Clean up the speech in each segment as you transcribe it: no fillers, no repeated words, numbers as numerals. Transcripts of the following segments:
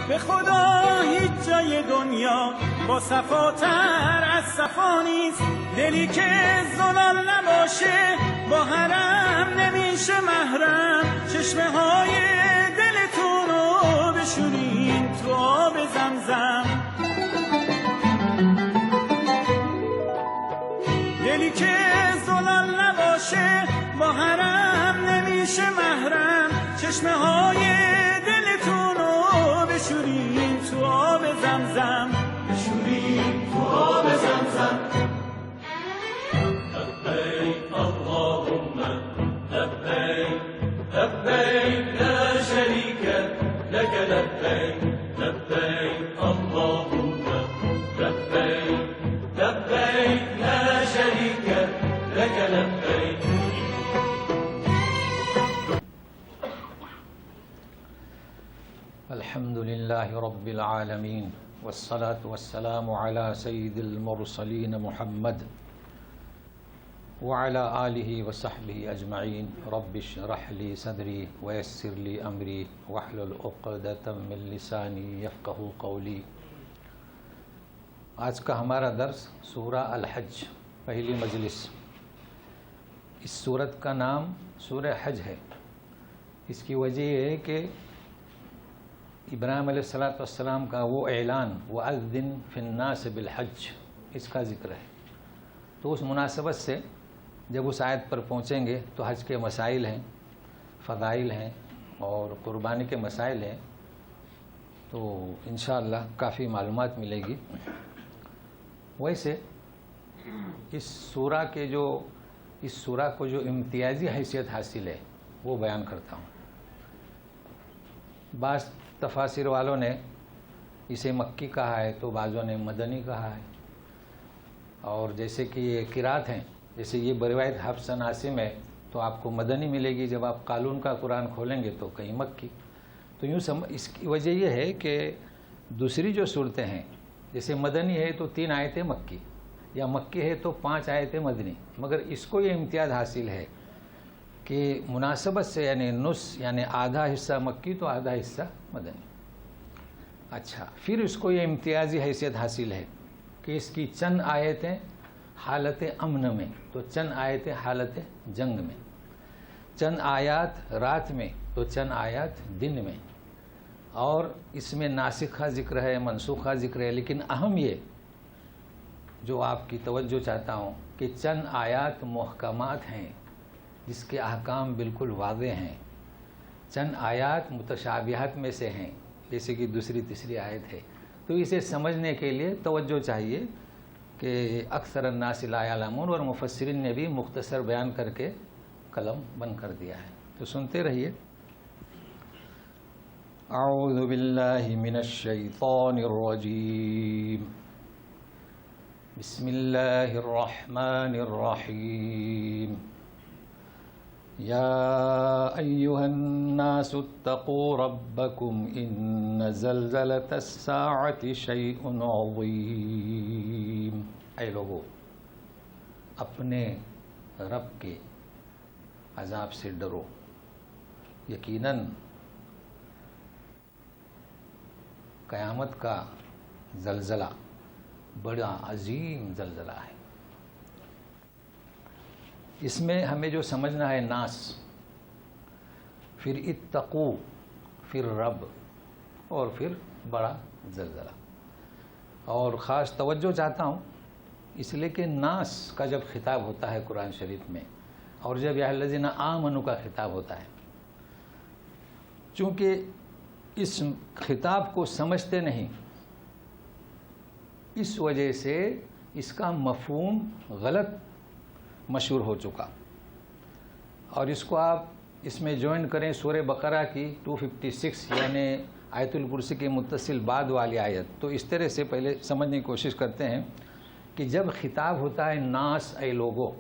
به خدا هیچ جای دنیا با صفاتر از صفا نیست. دلی که زلال نباشه با حرم نمیشه محرم. چشمه های دلتون رو بشورین تو آب زمزم. دلی که زلال نباشه با حرم نمیشه محرم. چشمه های دلتون رو بشورین تو آب زمزم. بشورین تو آب زمزم. لبیک اللهم لبیک لبیک لا شریک لک لبیک لبیک اللهم لبیک لبیک لا شریک لک لبیک. الحمد لله رب العالمين والصلاة والسلام على سيد المرسلين محمد وعلى آله وصحبه أجمعين. رب اشرح لي صدري ويسر لي أمري واحلل عقدة من لساني يفقهوا قولي. آج کا ہمارا درس سورہ الحج پہلی مجلس. اس سورت کا نام سورہ حج ہے. اس کی وجہ یہ ہے کہ ابراہیم علیہ السلام کا وہ اعلان وَأَذِّن فِي النَّاسِ بِالْحَجِّ اس کا ذکر ہے. تو اس مناسبت سے جب اس آیت پر پہنچیں گے تو حج کے مسائل ہیں، فضائل ہیں اور قربانی کے مسائل ہیں، تو انشاءاللہ کافی معلومات ملے گی. ویسے اس سورہ کو جو امتیازی حیثیت حاصل ہے وہ بیان کرتا ہوں. بعض تفاسیر والوں نے اسے مکی کہا ہے تو بعضوں نے مدنی کہا ہے. اور جیسے کہ یہ قرات ہیں، جیسے یہ بروایت حفص عاصم ہے تو آپ کو مدنی ملے گی، جب آپ قالون کا قرآن کھولیں گے تو کہیں مکی. تو یوں اس کی وجہ یہ ہے کہ دوسری جو صورتیں ہیں، جیسے مدنی ہے تو 3 آیتیں مکی، یا مکی ہے تو 5 آیتیں مدنی، مگر اس کو یہ امتیاز حاصل ہے کہ مناسبت سے یعنی آدھا حصہ مکی تو آدھا حصہ مدنی. اچھا، پھر اس کو یہ امتیازی حیثیت حاصل ہے کہ اس کی چند آیتیں حالت امن میں تو چند آیتیں حالت جنگ میں، چند آیات رات میں تو چند آیات دن میں، اور اس میں ناسخ کا ذکر ہے، منسوخ کا ذکر ہے. لیکن اہم یہ جو آپ کی توجہ چاہتا ہوں کہ چند آیات محکمات ہیں جس کے احکام بالکل واضح ہیں، چند آیات متشابہات میں سے ہیں جیسے کہ دوسری تیسری آیت ہے. تو اسے سمجھنے کے لیے توجہ چاہیے کہ اکثر الناس لا یعلمون، اور مفسرین نے بھی مختصر بیان کر کے قلم بند کر دیا ہے. تو سنتے رہیے. اعوذ باللہ من الشیطان الرجیم. بسم اللہ الرحمن الرحیم. یا ایہا الناس اتقوا ربکم ان زلزلۃ الساعۃ شیء عظیم. اے لوگو، اپنے رب کے عذاب سے ڈرو، یقیناً قیامت کا زلزلہ بڑا عظیم زلزلہ ہے. اس میں ہمیں جو سمجھنا ہے ناس، پھر اتقو، پھر رب، اور پھر بڑا زلزلہ. اور خاص توجہ چاہتا ہوں اس لیے کہ ناس کا جب خطاب ہوتا ہے قرآن شریف میں، اور جب یا الذین آمنوا کا خطاب ہوتا ہے، چونکہ اس خطاب کو سمجھتے نہیں، اس وجہ سے اس کا مفہوم غلط مشہور ہو چکا. اور اس کو آپ اس میں جوائن کریں سورہ بقرہ کی 256 یعنی آیت الکرسی کے متصل بعد والی آیت، تو اس طرح سے پہلے سمجھنے کی کوشش کرتے ہیں کہ جب خطاب ہوتا ہے ناس اے لوگو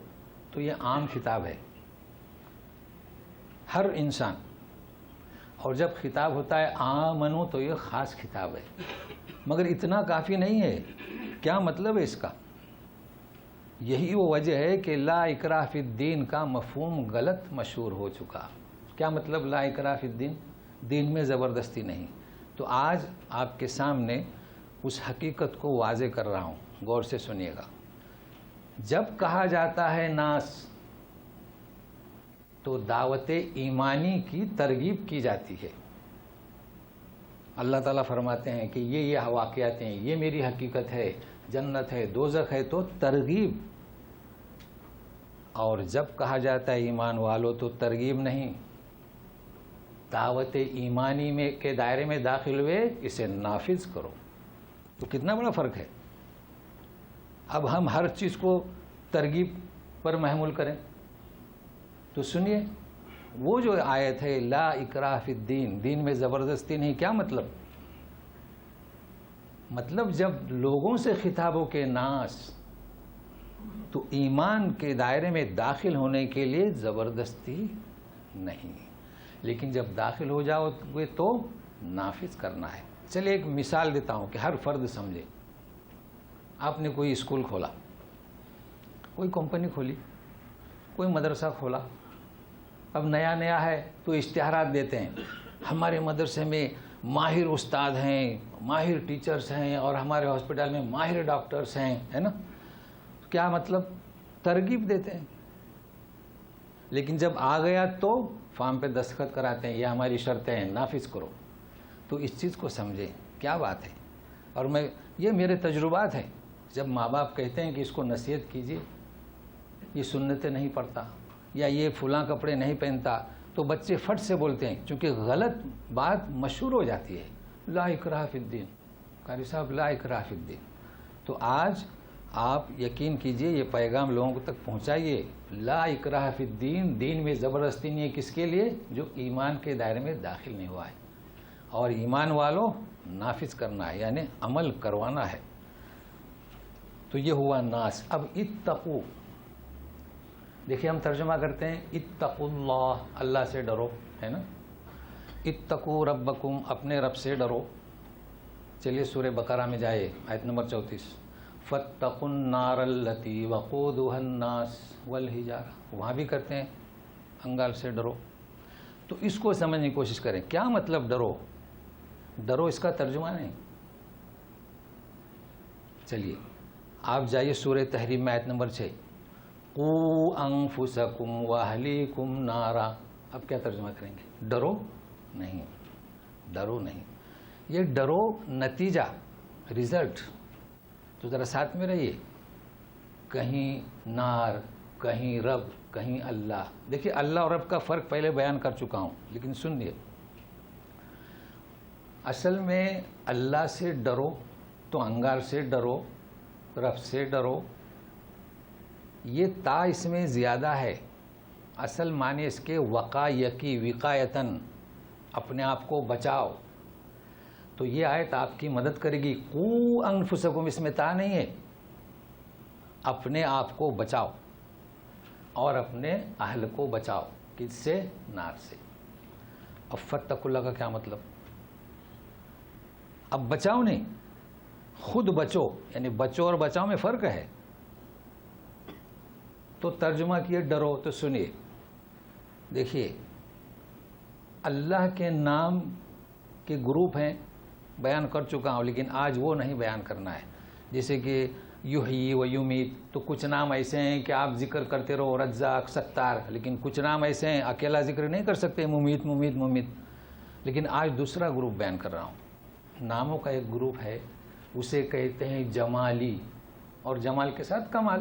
تو یہ عام خطاب ہے، ہر انسان. اور جب خطاب ہوتا ہے آمنو تو یہ خاص خطاب ہے. مگر اتنا کافی نہیں ہے. کیا مطلب ہے اس کا؟ یہی وہ وجہ ہے کہ لا اکراہ فی الدین کا مفہوم غلط مشہور ہو چکا. کیا مطلب لا اکراہ فی الدین؟ دین میں زبردستی نہیں. تو آج آپ کے سامنے اس حقیقت کو واضح کر رہا ہوں، غور سے سنیے گا۔ جب کہا جاتا ہے ناس تو دعوت ایمانی کی ترغیب کی جاتی ہے۔ اللہ تعالیٰ فرماتے ہیں کہ یہ واقعات ہیں، یہ میری حقیقت ہے، جنت ہے، دوزخ ہے، تو ترغیب۔ اور جب کہا جاتا ہے ایمان والو تو ترغیب نہیں، دعوت ایمانی میں کے دائرے میں داخل ہوئے، اسے نافذ کرو۔ تو کتنا بڑا فرق ہے۔ اب ہم ہر چیز کو ترغیب پر محمول کریں تو سنیے، وہ جو آیت ہے لا اکراہ فی الدین، دین میں زبردستی نہیں، کیا مطلب؟ مطلب جب لوگوں سے خطاب ہو کے ناس، تو ایمان کے دائرے میں داخل ہونے کے لیے زبردستی نہیں، لیکن جب داخل ہو جاؤ گے تو نافذ کرنا ہے۔ چلیے ایک مثال دیتا ہوں کہ ہر فرد سمجھے۔ آپ نے کوئی اسکول کھولا، کوئی کمپنی کھولی، کوئی مدرسہ کھولا، اب نیا ہے تو اشتہارات دیتے ہیں، ہمارے مدرسے میں ماہر استاد ہیں، ماہر ٹیچرز ہیں، اور ہمارے ہاسپٹل میں ماہر ڈاکٹرز ہیں، ہے نا؟ کیا مطلب؟ ترغیب دیتے ہیں۔ لیکن جب آ گیا تو فارم پہ دستخط کراتے ہیں، یہ ہماری شرطیں ہیں، نافذ کرو۔ تو اس چیز کو سمجھیں، کیا بات ہے۔ اور یہ میرے تجربات ہیں، جب ماں باپ کہتے ہیں کہ اس کو نصیحت کیجیے، یہ سنتیں نہیں پڑھتا یا یہ فلاں کپڑے نہیں پہنتا، تو بچے فٹ سے بولتے ہیں، چونکہ غلط بات مشہور ہو جاتی ہے، لا اکراہ فی الدین، قاری صاحب لا اکراہ فی الدین۔ تو آج آپ یقین کیجئے، یہ پیغام لوگوں تک پہنچائیے، لا اکراہ فی الدین، دین میں زبردستی نہیں ہے، کس کے لیے؟ جو ایمان کے دائرے میں داخل نہیں ہوا ہے، اور ایمان والوں نافذ کرنا ہے، یعنی عمل کروانا ہے۔ تو یہ ہوا ناس۔ اب اتقو، دیکھیے ہم ترجمہ کرتے ہیں اتقوا اللہ، اللہ سے ڈرو، ہے نا؟ اتقوا ربکم، اپنے رب سے ڈرو۔ چلیے سورہ بقرہ میں جائے، آیت نمبر 34، فاتقوا النار التی وقودها الناس والحجارہ، وہاں بھی کرتے ہیں انگار سے ڈرو۔ تو اس کو سمجھنے کی کوشش کریں، کیا مطلب ڈرو؟ ڈرو اس کا ترجمہ نہیں۔ چلیے آپ جائیے سورہ تحریم میں، آیت نمبر 6، قوا انفسکم واہلیکم نارا۔ اب کیا ترجمہ کریں گے؟ ڈرو نہیں، ڈرو نہیں، یہ ڈرو نتیجہ، رزلٹ۔ تو ذرا ساتھ میں رہیے، کہیں نار، کہیں رب، کہیں اللہ۔ دیکھیے اللہ اور رب کا فرق پہلے بیان کر چکا ہوں، لیکن سنیے، اصل میں اللہ سے ڈرو تو انگار سے ڈرو، رب سے ڈرو، یہ تا اس میں زیادہ ہے۔ اصل معنی اس کے وقایکی، وقایتن، اپنے آپ کو بچاؤ۔ تو یہ آیت آپ کی مدد کرے گی۔ قو انفسکم، اس میں تا نہیں ہے، اپنے آپ کو بچاؤ اور اپنے اہل کو بچاؤ، کس سے؟ نار سے۔ اب فاتقوا اللہ کا کیا مطلب؟ اب بچاؤ نہیں، خود بچو، یعنی بچو اور بچاؤ میں فرق ہے۔ تو ترجمہ کیے ڈرو، تو سنیے، دیکھیے اللہ کے نام کے گروپ ہیں، بیان کر چکا ہوں، لیکن آج وہ نہیں بیان کرنا ہے۔ جیسے کہ یحیی و یمیت، تو کچھ نام ایسے ہیں کہ آپ ذکر کرتے رہو، رزاق، ستار، لیکن کچھ نام ایسے ہیں اکیلا ذکر نہیں کر سکتے، ممیت ممیت ممیت۔ لیکن آج دوسرا گروپ بیان کر رہا ہوں۔ ناموں کا ایک گروپ ہے، اسے کہتے ہیں جمالی، اور جمال کے ساتھ کمال۔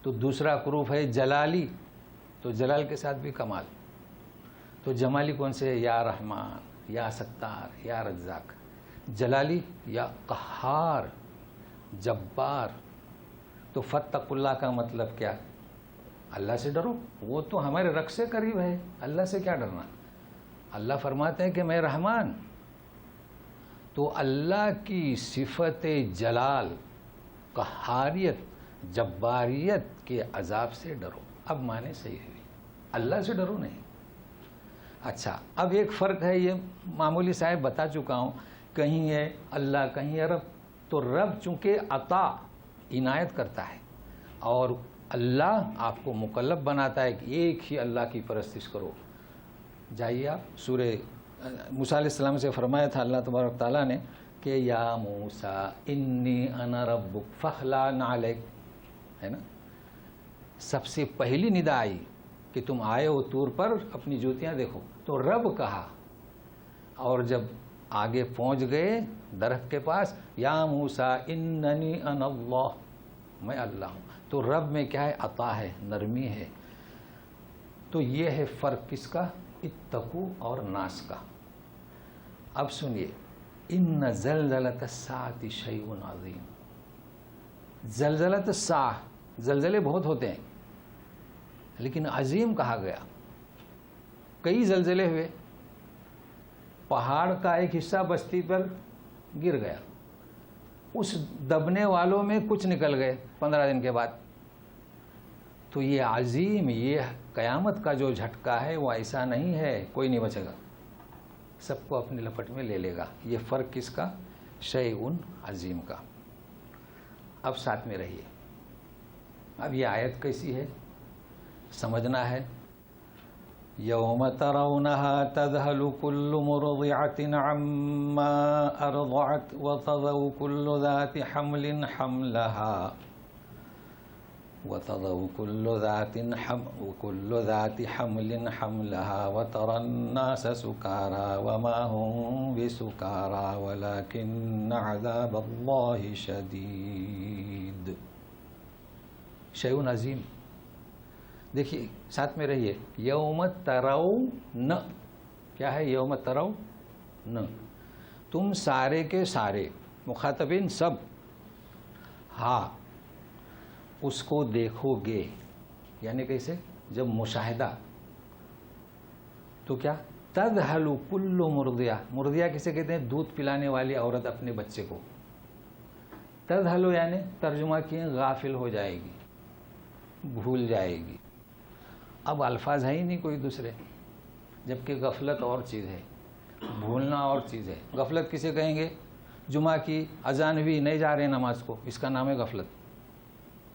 تو دوسرا گروپ ہے جلالی، تو جلال کے ساتھ بھی کمال۔ تو جمالی کون سے؟ یا رحمان، یا ستار، یا رزاق۔ جلالی یا قہار، جبار۔ تو فاتقوا اللہ کا مطلب کیا؟ اللہ سے ڈرو، وہ تو ہمارے رگ سے قریب ہے، اللہ سے کیا ڈرنا؟ اللہ فرماتے ہیں کہ میں رحمان، تو اللہ کی صفت جلال، قہاریت، جباریت کے عذاب سے ڈرو۔ اب معنی صحیح ہوئی، اللہ سے ڈرو نہیں۔ اچھا، اب ایک فرق ہے، یہ معمولی صاحب بتا چکا ہوں، کہیں ہے اللہ، کہیں ہے رب۔ تو رب چونکہ عطا، عنایت کرتا ہے، اور اللہ آپ کو مکلف بناتا ہے کہ ایک ہی اللہ کی پرستش کرو۔ جائیے آپ سورہ موسیٰ علیہ السلام سے فرمایا تھا اللہ تبارک تعالیٰ نے کہ یا موسیٰ انی انا ربک فاخلع نعلیک، ہے نا. سب سے پہلی ندا آئی کہ تم آئے ہو طور پر، اپنی جوتیاں دیکھو، تو رب کہا. اور جب آگے پہنچ گئے درخت کے پاس، یا موسیٰ اننی انا اللہ، میں اللہ ہوں. تو رب میں کیا ہے؟ عطا ہے، نرمی ہے. تو یہ ہے فرق کس کا؟ اتقو اور ناس کا. اب سنیے، ان زلزلۃ الساعۃ شیء عظیم. زلزلۃ الساعہ، زلزلے بہت ہوتے ہیں لیکن عظیم کہا گیا. کئی زلزلے ہوئے، پہاڑ کا ایک حصہ بستی پر گر گیا، اس دبنے والوں میں کچھ نکل گئے 15 دن کے بعد. تو یہ عظیم، یہ قیامت کا جو جھٹکا ہے وہ ایسا نہیں ہے کوئی نہیں بچے گا، سب کو اپنی لپٹ میں لے لے گا. یہ فرق کس کا؟ شیء عظیم کا. اب ساتھ میں رہیے. اب یہ آیت کیسی ہے سمجھنا ہے. یوم ترونہا تذہل کل مرضعۃ عما ارضعت وتضع کل ذات حمل حملہا كل ذات حمل حملها وترى الناس سكارى وما هم بسكارى ولكن عذاب الله شديد. شیء عظیم. دیکھیے ساتھ میں رہیے. یوم ترون، کیا ہے یوم ترون؟ تم سارے کے سارے، مخاطبین سب، ہاں اس کو دیکھو گے. یعنی کیسے؟ جب مشاہدہ. تو کیا؟ تذہل کل مرضعہ. مرضعہ کسے کہتے ہیں؟ دودھ پلانے والی عورت اپنے بچے کو. تذہل یعنی ترجمہ کیے غافل ہو جائے گی، بھول جائے گی. اب الفاظ ہے ہی نہیں کوئی دوسرے، جبکہ غفلت اور چیز ہے، بھولنا اور چیز ہے. غفلت کسے کہیں گے؟ جمعہ کی اذان ہوئی نہیں جا رہے ہیں نماز کو، اس کا نام ہے غفلت.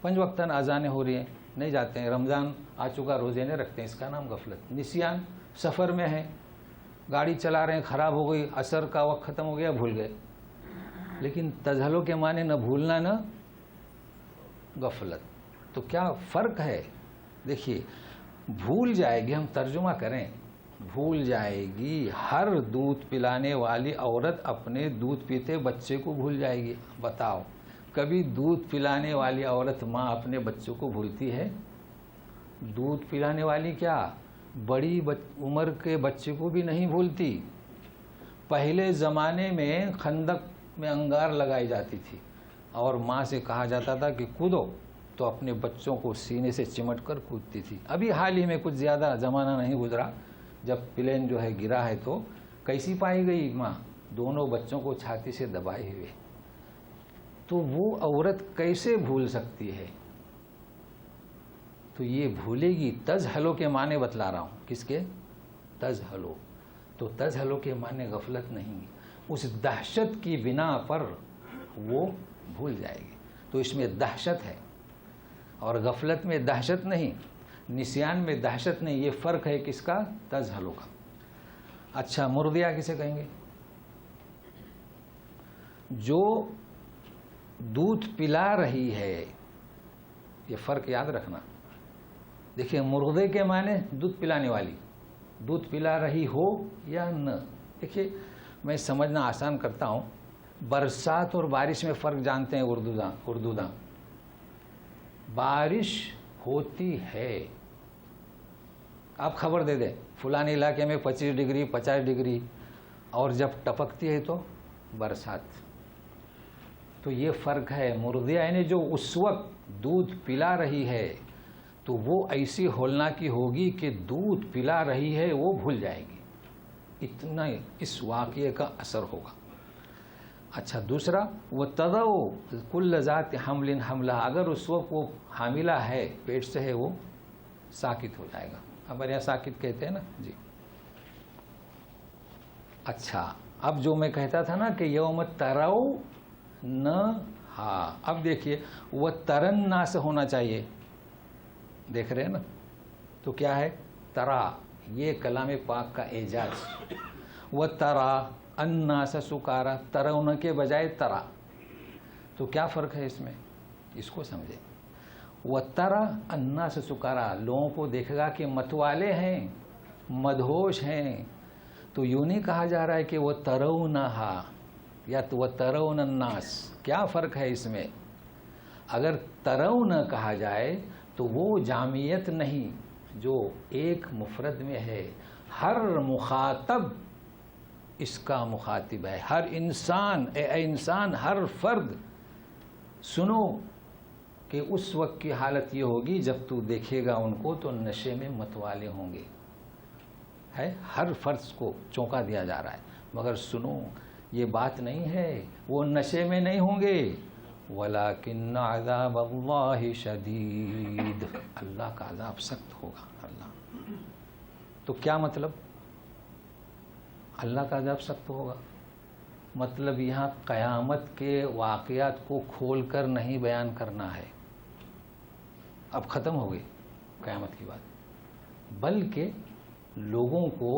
5 وقتاً اذانیں ہو رہی ہیں نہیں جاتے ہیں، رمضان آ چکا روزے نہیں رکھتے ہیں، اس کا نام غفلت. نسیان، سفر میں ہیں، گاڑی چلا رہے ہیں، خراب ہو گئی، عصر کا وقت ختم ہو گیا، بھول گئے. لیکن تذہلو کے معنی نہ بھولنا نہ غفلت. تو کیا فرق ہے؟ دیکھیے، بھول جائے گی، ہم ترجمہ کریں، بھول جائے گی. ہر دودھ پلانے والی عورت اپنے دودھ پیتے بچے کو بھول جائے گی. بتاؤ کبھی دودھ پلانے والی عورت ماں اپنے بچوں کو بھولتی ہے؟ دودھ پلانے والی کیا بڑی عمر کے بچے کو بھی نہیں بھولتی. پہلے زمانے میں خندق میں انگار لگائی جاتی تھی اور ماں سے کہا جاتا تھا کہ کودو، تو اپنے بچوں کو سینے سے چمٹ کر کودتی تھی. ابھی حال ہی میں کچھ زیادہ زمانہ نہیں گزرا جب پلین جو ہے گرا ہے تو کیسی پائی گئی ماں؟ دونوں بچوں کو چھاتی سے دبائے ہوئے. تو وہ عورت کیسے بھول سکتی ہے؟ تو یہ بھولے گی. تذہلو کے معنی بتلا رہا ہوں. کس کے؟ تذہلو. تو تذہلو کے معنی غفلت نہیں، اس دہشت کی بنا پر وہ بھول جائے گی. تو اس میں دہشت ہے اور غفلت میں دہشت نہیں، نسیان میں دہشت نہیں. یہ فرق ہے کس کا؟ تذہلو کا. اچھا، مرضیہ کسے کہیں گے؟ جو دودھ پلا رہی ہے. یہ فرق یاد رکھنا. دیکھیے، مرغے کے معنی دودھ پلانے والی، دودھ پلا رہی ہو یا نہ. دیکھیے میں سمجھنا آسان کرتا ہوں. برسات اور بارش میں فرق جانتے ہیں اردو داں. بارش ہوتی ہے، آپ خبر دے دیں فلانے علاقے میں 25 ڈگری 50 ڈگری، اور جب ٹپکتی ہے تو برسات. تو یہ فرق ہے. مرضیہ یعنی جو اس وقت دودھ پلا رہی ہے تو وہ ایسی ہولنا کی ہوگی کہ دودھ پلا رہی ہے وہ بھول جائے گی. اتنا اس واقعے کا اثر ہوگا. اچھا، دوسرا، وَتَضَعُ كُلَّ ذَاتِ حَمْلٍ حَمْلَهَا. اگر اس وقت وہ حاملہ ہے، پیٹ سے ہے، وہ ساکت ہو جائے گا. ہمارے یہاں ساکت کہتے ہیں نا جی. اچھا، اب جو میں کہتا تھا نا کہ یوم ترونہا، اب دیکھیے وہ ترنا سے ہونا چاہیے. دیکھ رہے ہیں نا؟ تو کیا ہے؟ ترا. یہ کلام پاک کا اعجاز. وَتَرَى النَّاسَ سُكَارَى، ترون کے بجائے ترا، تو کیا فرق ہے اس میں؟ اس کو سمجھیں. وَتَرَى النَّاسَ سُكَارَى، لوگوں کو دیکھے گا کہ متوالے ہیں، مدہوش ہیں. تو یوں نہیں کہا جا رہا ہے کہ وَتَرَوْنَهَا یا وَتَرَوْنَ النَّاسَ، کیا فرق ہے اس میں؟ اگر ترون کہا جائے تو وہ جامعیت نہیں جو ایک مفرد میں ہے، ہر مخاطب اس کا مخاطب ہے، ہر انسان، اے انسان، ہر فرد سنو کہ اس وقت کی حالت یہ ہوگی جب تو دیکھے گا ان کو تو نشے میں متوالے ہوں گے. ہے ہر فرد کو چونکا دیا جا رہا ہے، مگر سنو یہ بات نہیں ہے وہ نشے میں نہیں ہوں گے. وَلَكِنَّ عَذَابَ اللَّهِ شَدِيدٌ، اللہ کا عذاب سخت ہوگا. اللہ تو کیا مطلب؟ اللہ کا عذاب سخت ہوگا مطلب یہاں قیامت کے واقعات کو کھول کر نہیں بیان کرنا ہے، اب ختم ہو گئی قیامت کی بات، بلکہ لوگوں کو،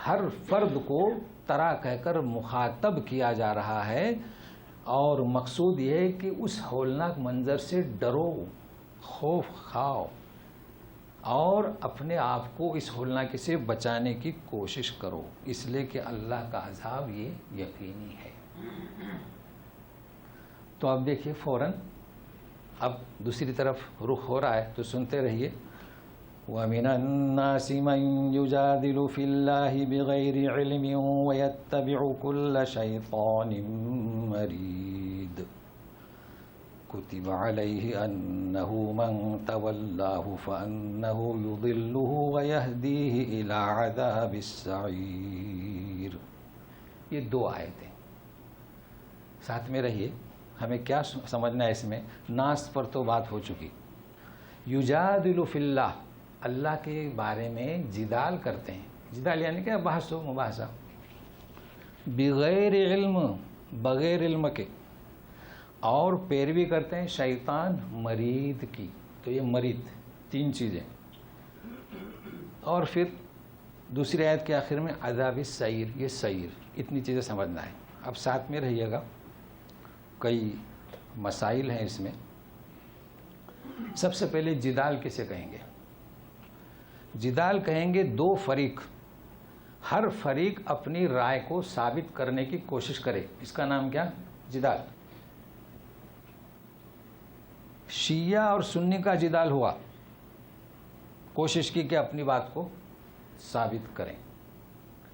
ہر فرد کو ترا کہہ کر مخاطب کیا جا رہا ہے، اور مقصود یہ ہے کہ اس ہولناک منظر سے ڈرو، خوف کھاؤ، اور اپنے آپ کو اس ہولناکی سے بچانے کی کوشش کرو، اس لیے کہ اللہ کا عذاب یہ یقینی ہے. تو اب دیکھیے فوراً اب دوسری طرف رخ ہو رہا ہے، تو سنتے رہیے. وَمِنَ النَّاسِ مَن يُجَادِلُ فِي اللَّهِ بِغَيْرِ عِلْمٍ وَيَتَّبِعُ كُلَّ شَيْطَانٍ مَرِيدٍ كُتِبَ عَلَيْهِ أَنَّهُ مَن تَوَلَّاهُ فَأَنَّهُ يُضِلُّهُ وَيَهْدِيهِ إِلَى عَذَابِ السَّعِيرِ. یہ دو آیتیں ساتھ میں رہیے. ہمیں کیا سمجھنا ہے اس میں؟ ناس پر تو بات ہو چکی. یجادل فی اللہ، اللہ کے بارے میں جدال کرتے ہیں. جدال یعنی کہ بحث و مباحثہ. بغیر علم، بغیر علم کے، اور پیروی کرتے ہیں شیطان مرید کی. تو یہ مرید تین چیزیں. اور پھر دوسری آیت کے آخر میں عذاب السعیر، یہ سعیر. اتنی چیزیں سمجھنا ہے. اب ساتھ میں رہیے گا، کئی مسائل ہیں اس میں. سب سے پہلے جدال کسے کہیں گے؟ جدال کہیں گے دو فریق، ہر فریق اپنی رائے کو ثابت کرنے کی کوشش کرے، اس کا نام کیا؟ جدال. شیعہ اور سنی کا جدال ہوا، کوشش کی کہ اپنی بات کو ثابت کریں.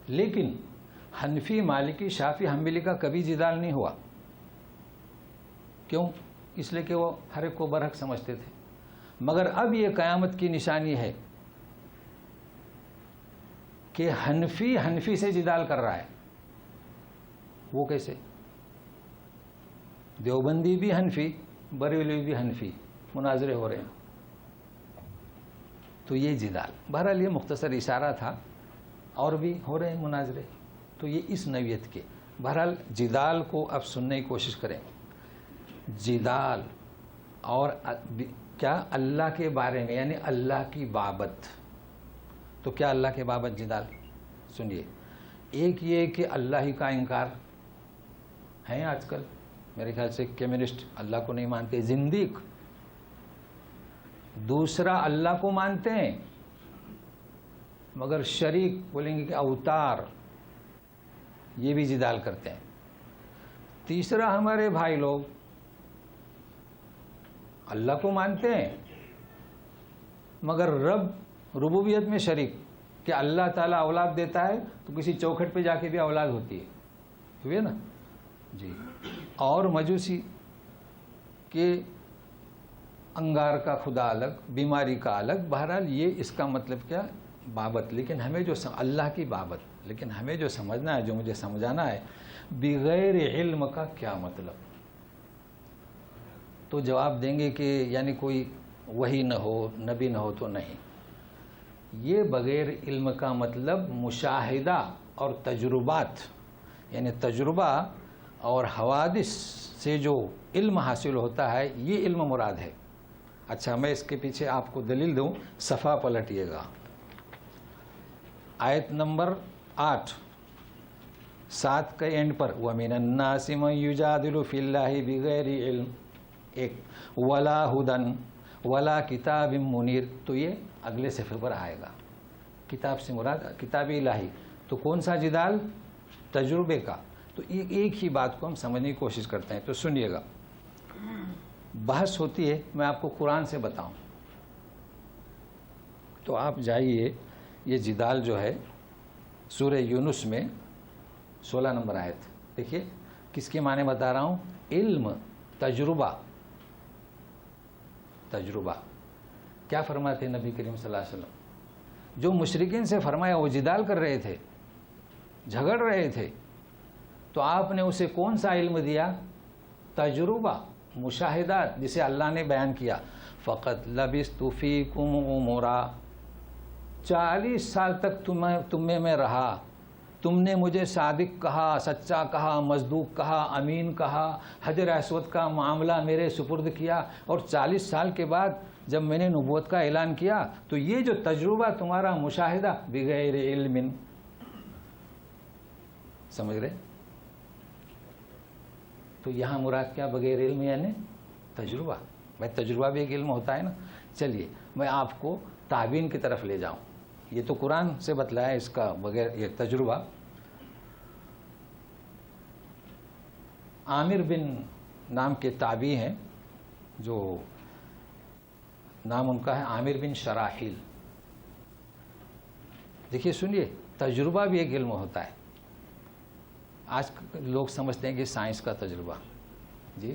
لیکن حنفی، مالکی، شافعی، حنبلی کا کبھی جدال نہیں ہوا. کیوں؟ اس لیے کہ وہ ہر ایک کو برحق سمجھتے تھے. مگر اب یہ قیامت کی نشانی ہے کہ حنفی سے جدال کر رہا ہے. وہ کیسے؟ دیوبندی بھی حنفی، بریلوی بھی حنفی، مناظرے ہو رہے ہیں. تو یہ جدال، بہرحال یہ مختصر اشارہ تھا، اور بھی ہو رہے ہیں مناظرے. تو یہ اس نوعیت کے. بہرحال جدال کو اب سننے کی کوشش کریں. جدال اور کیا؟ اللہ کے بارے میں، یعنی اللہ کی بابت. تو کیا اللہ کے بابت جدال؟ سنیے. ایک یہ کہ اللہ ہی کا انکار ہے آج کل میرے خیال سے کمیونسٹ اللہ کو نہیں مانتے، زندیق. دوسرا اللہ کو مانتے ہیں مگر شریک بولیں گے کہ اوتار، یہ بھی جدال کرتے ہیں. تیسرا ہمارے بھائی لوگ اللہ کو مانتے ہیں مگر ربوبیت میں شریک، کہ اللہ تعالیٰ اولاد دیتا ہے تو کسی چوکھٹ پہ جا کے بھی اولاد ہوتی ہے. ہوئے نا جی. اور مجوسی کہ انگار کا خدا الگ، بیماری کا الگ. بہرحال یہ اس کا مطلب کیا؟ بابت. لیکن ہمیں جو اللہ کی بابت، لیکن ہمیں جو سمجھنا ہے، جو مجھے سمجھانا ہے، بغیر علم کا کیا مطلب؟ تو جواب دیں گے کہ یعنی کوئی وحی نہ ہو، نبی نہ ہو تو نہیں. یہ بغیر علم کا مطلب مشاہدہ اور تجربات، یعنی تجربہ اور حوادث سے جو علم حاصل ہوتا ہے، یہ علم مراد ہے. اچھا، میں اس کے پیچھے آپ کو دلیل دوں. صفحہ پلٹیے گا، آیت نمبر 8. 7 کے اینڈ پر وَمِنَ النَّاسِ مَن يُجَادِلُ فِي اللَّهِ بِغَيْرِ علم، ایک وَلَا هُدًى وَلَا كِتَابٍ مُنِيرٍ، تو یہ اگلے صفحے پر آئے گا۔ کتاب سے مراد کتاب الہی، تو کون سا جدال؟ تجربے کا۔ تو ایک ہی بات کو ہم سمجھنے کی کوشش کرتے ہیں، تو سنیے گا۔ بحث ہوتی ہے، میں آپ کو قرآن سے بتاؤں تو آپ جائیے، یہ جدال جو ہے سورہ یونس میں 16 نمبر آیت، دیکھیے کس کے معنی بتا رہا ہوں، علم، تجربہ۔ تجربہ کیا فرماتے نبی کریم صلی اللہ علیہ وسلم؟ جو مشرکین سے فرمایا وہ جدال کر رہے تھے، جھگڑ رہے تھے، تو آپ نے اسے کون سا علم دیا؟ تجربہ، مشاہدات، جسے اللہ نے بیان کیا، فقط لبثت فیکم عمرا، 40 سال تک تم میں رہا، تم نے مجھے صادق کہا، سچا کہا، مصدوق کہا، امین کہا، حجر اسود کا معاملہ میرے سپرد کیا، اور 40 سال کے بعد جب میں نے نبوت کا اعلان کیا تو یہ جو تجربہ تمہارا مشاہدہ بغیر علم، سمجھ رہے؟ تو یہاں مراد کیا بغیر علم؟ یعنی تجربہ۔ بھائی تجربہ بھی ایک علم ہوتا ہے نا۔ چلیے میں آپ کو تعبین کی طرف لے جاؤں، یہ تو قرآن سے بتلایا اس کا بغیر یہ تجربہ۔ عامر بن نام کے تابعی ہیں، جو نام ان کا ہے عامر بن شراحیل۔ دیکھیے سنیے، تجربہ بھی ایک علم ہوتا ہے۔ آج لوگ سمجھتے ہیں کہ سائنس کا تجربہ، جی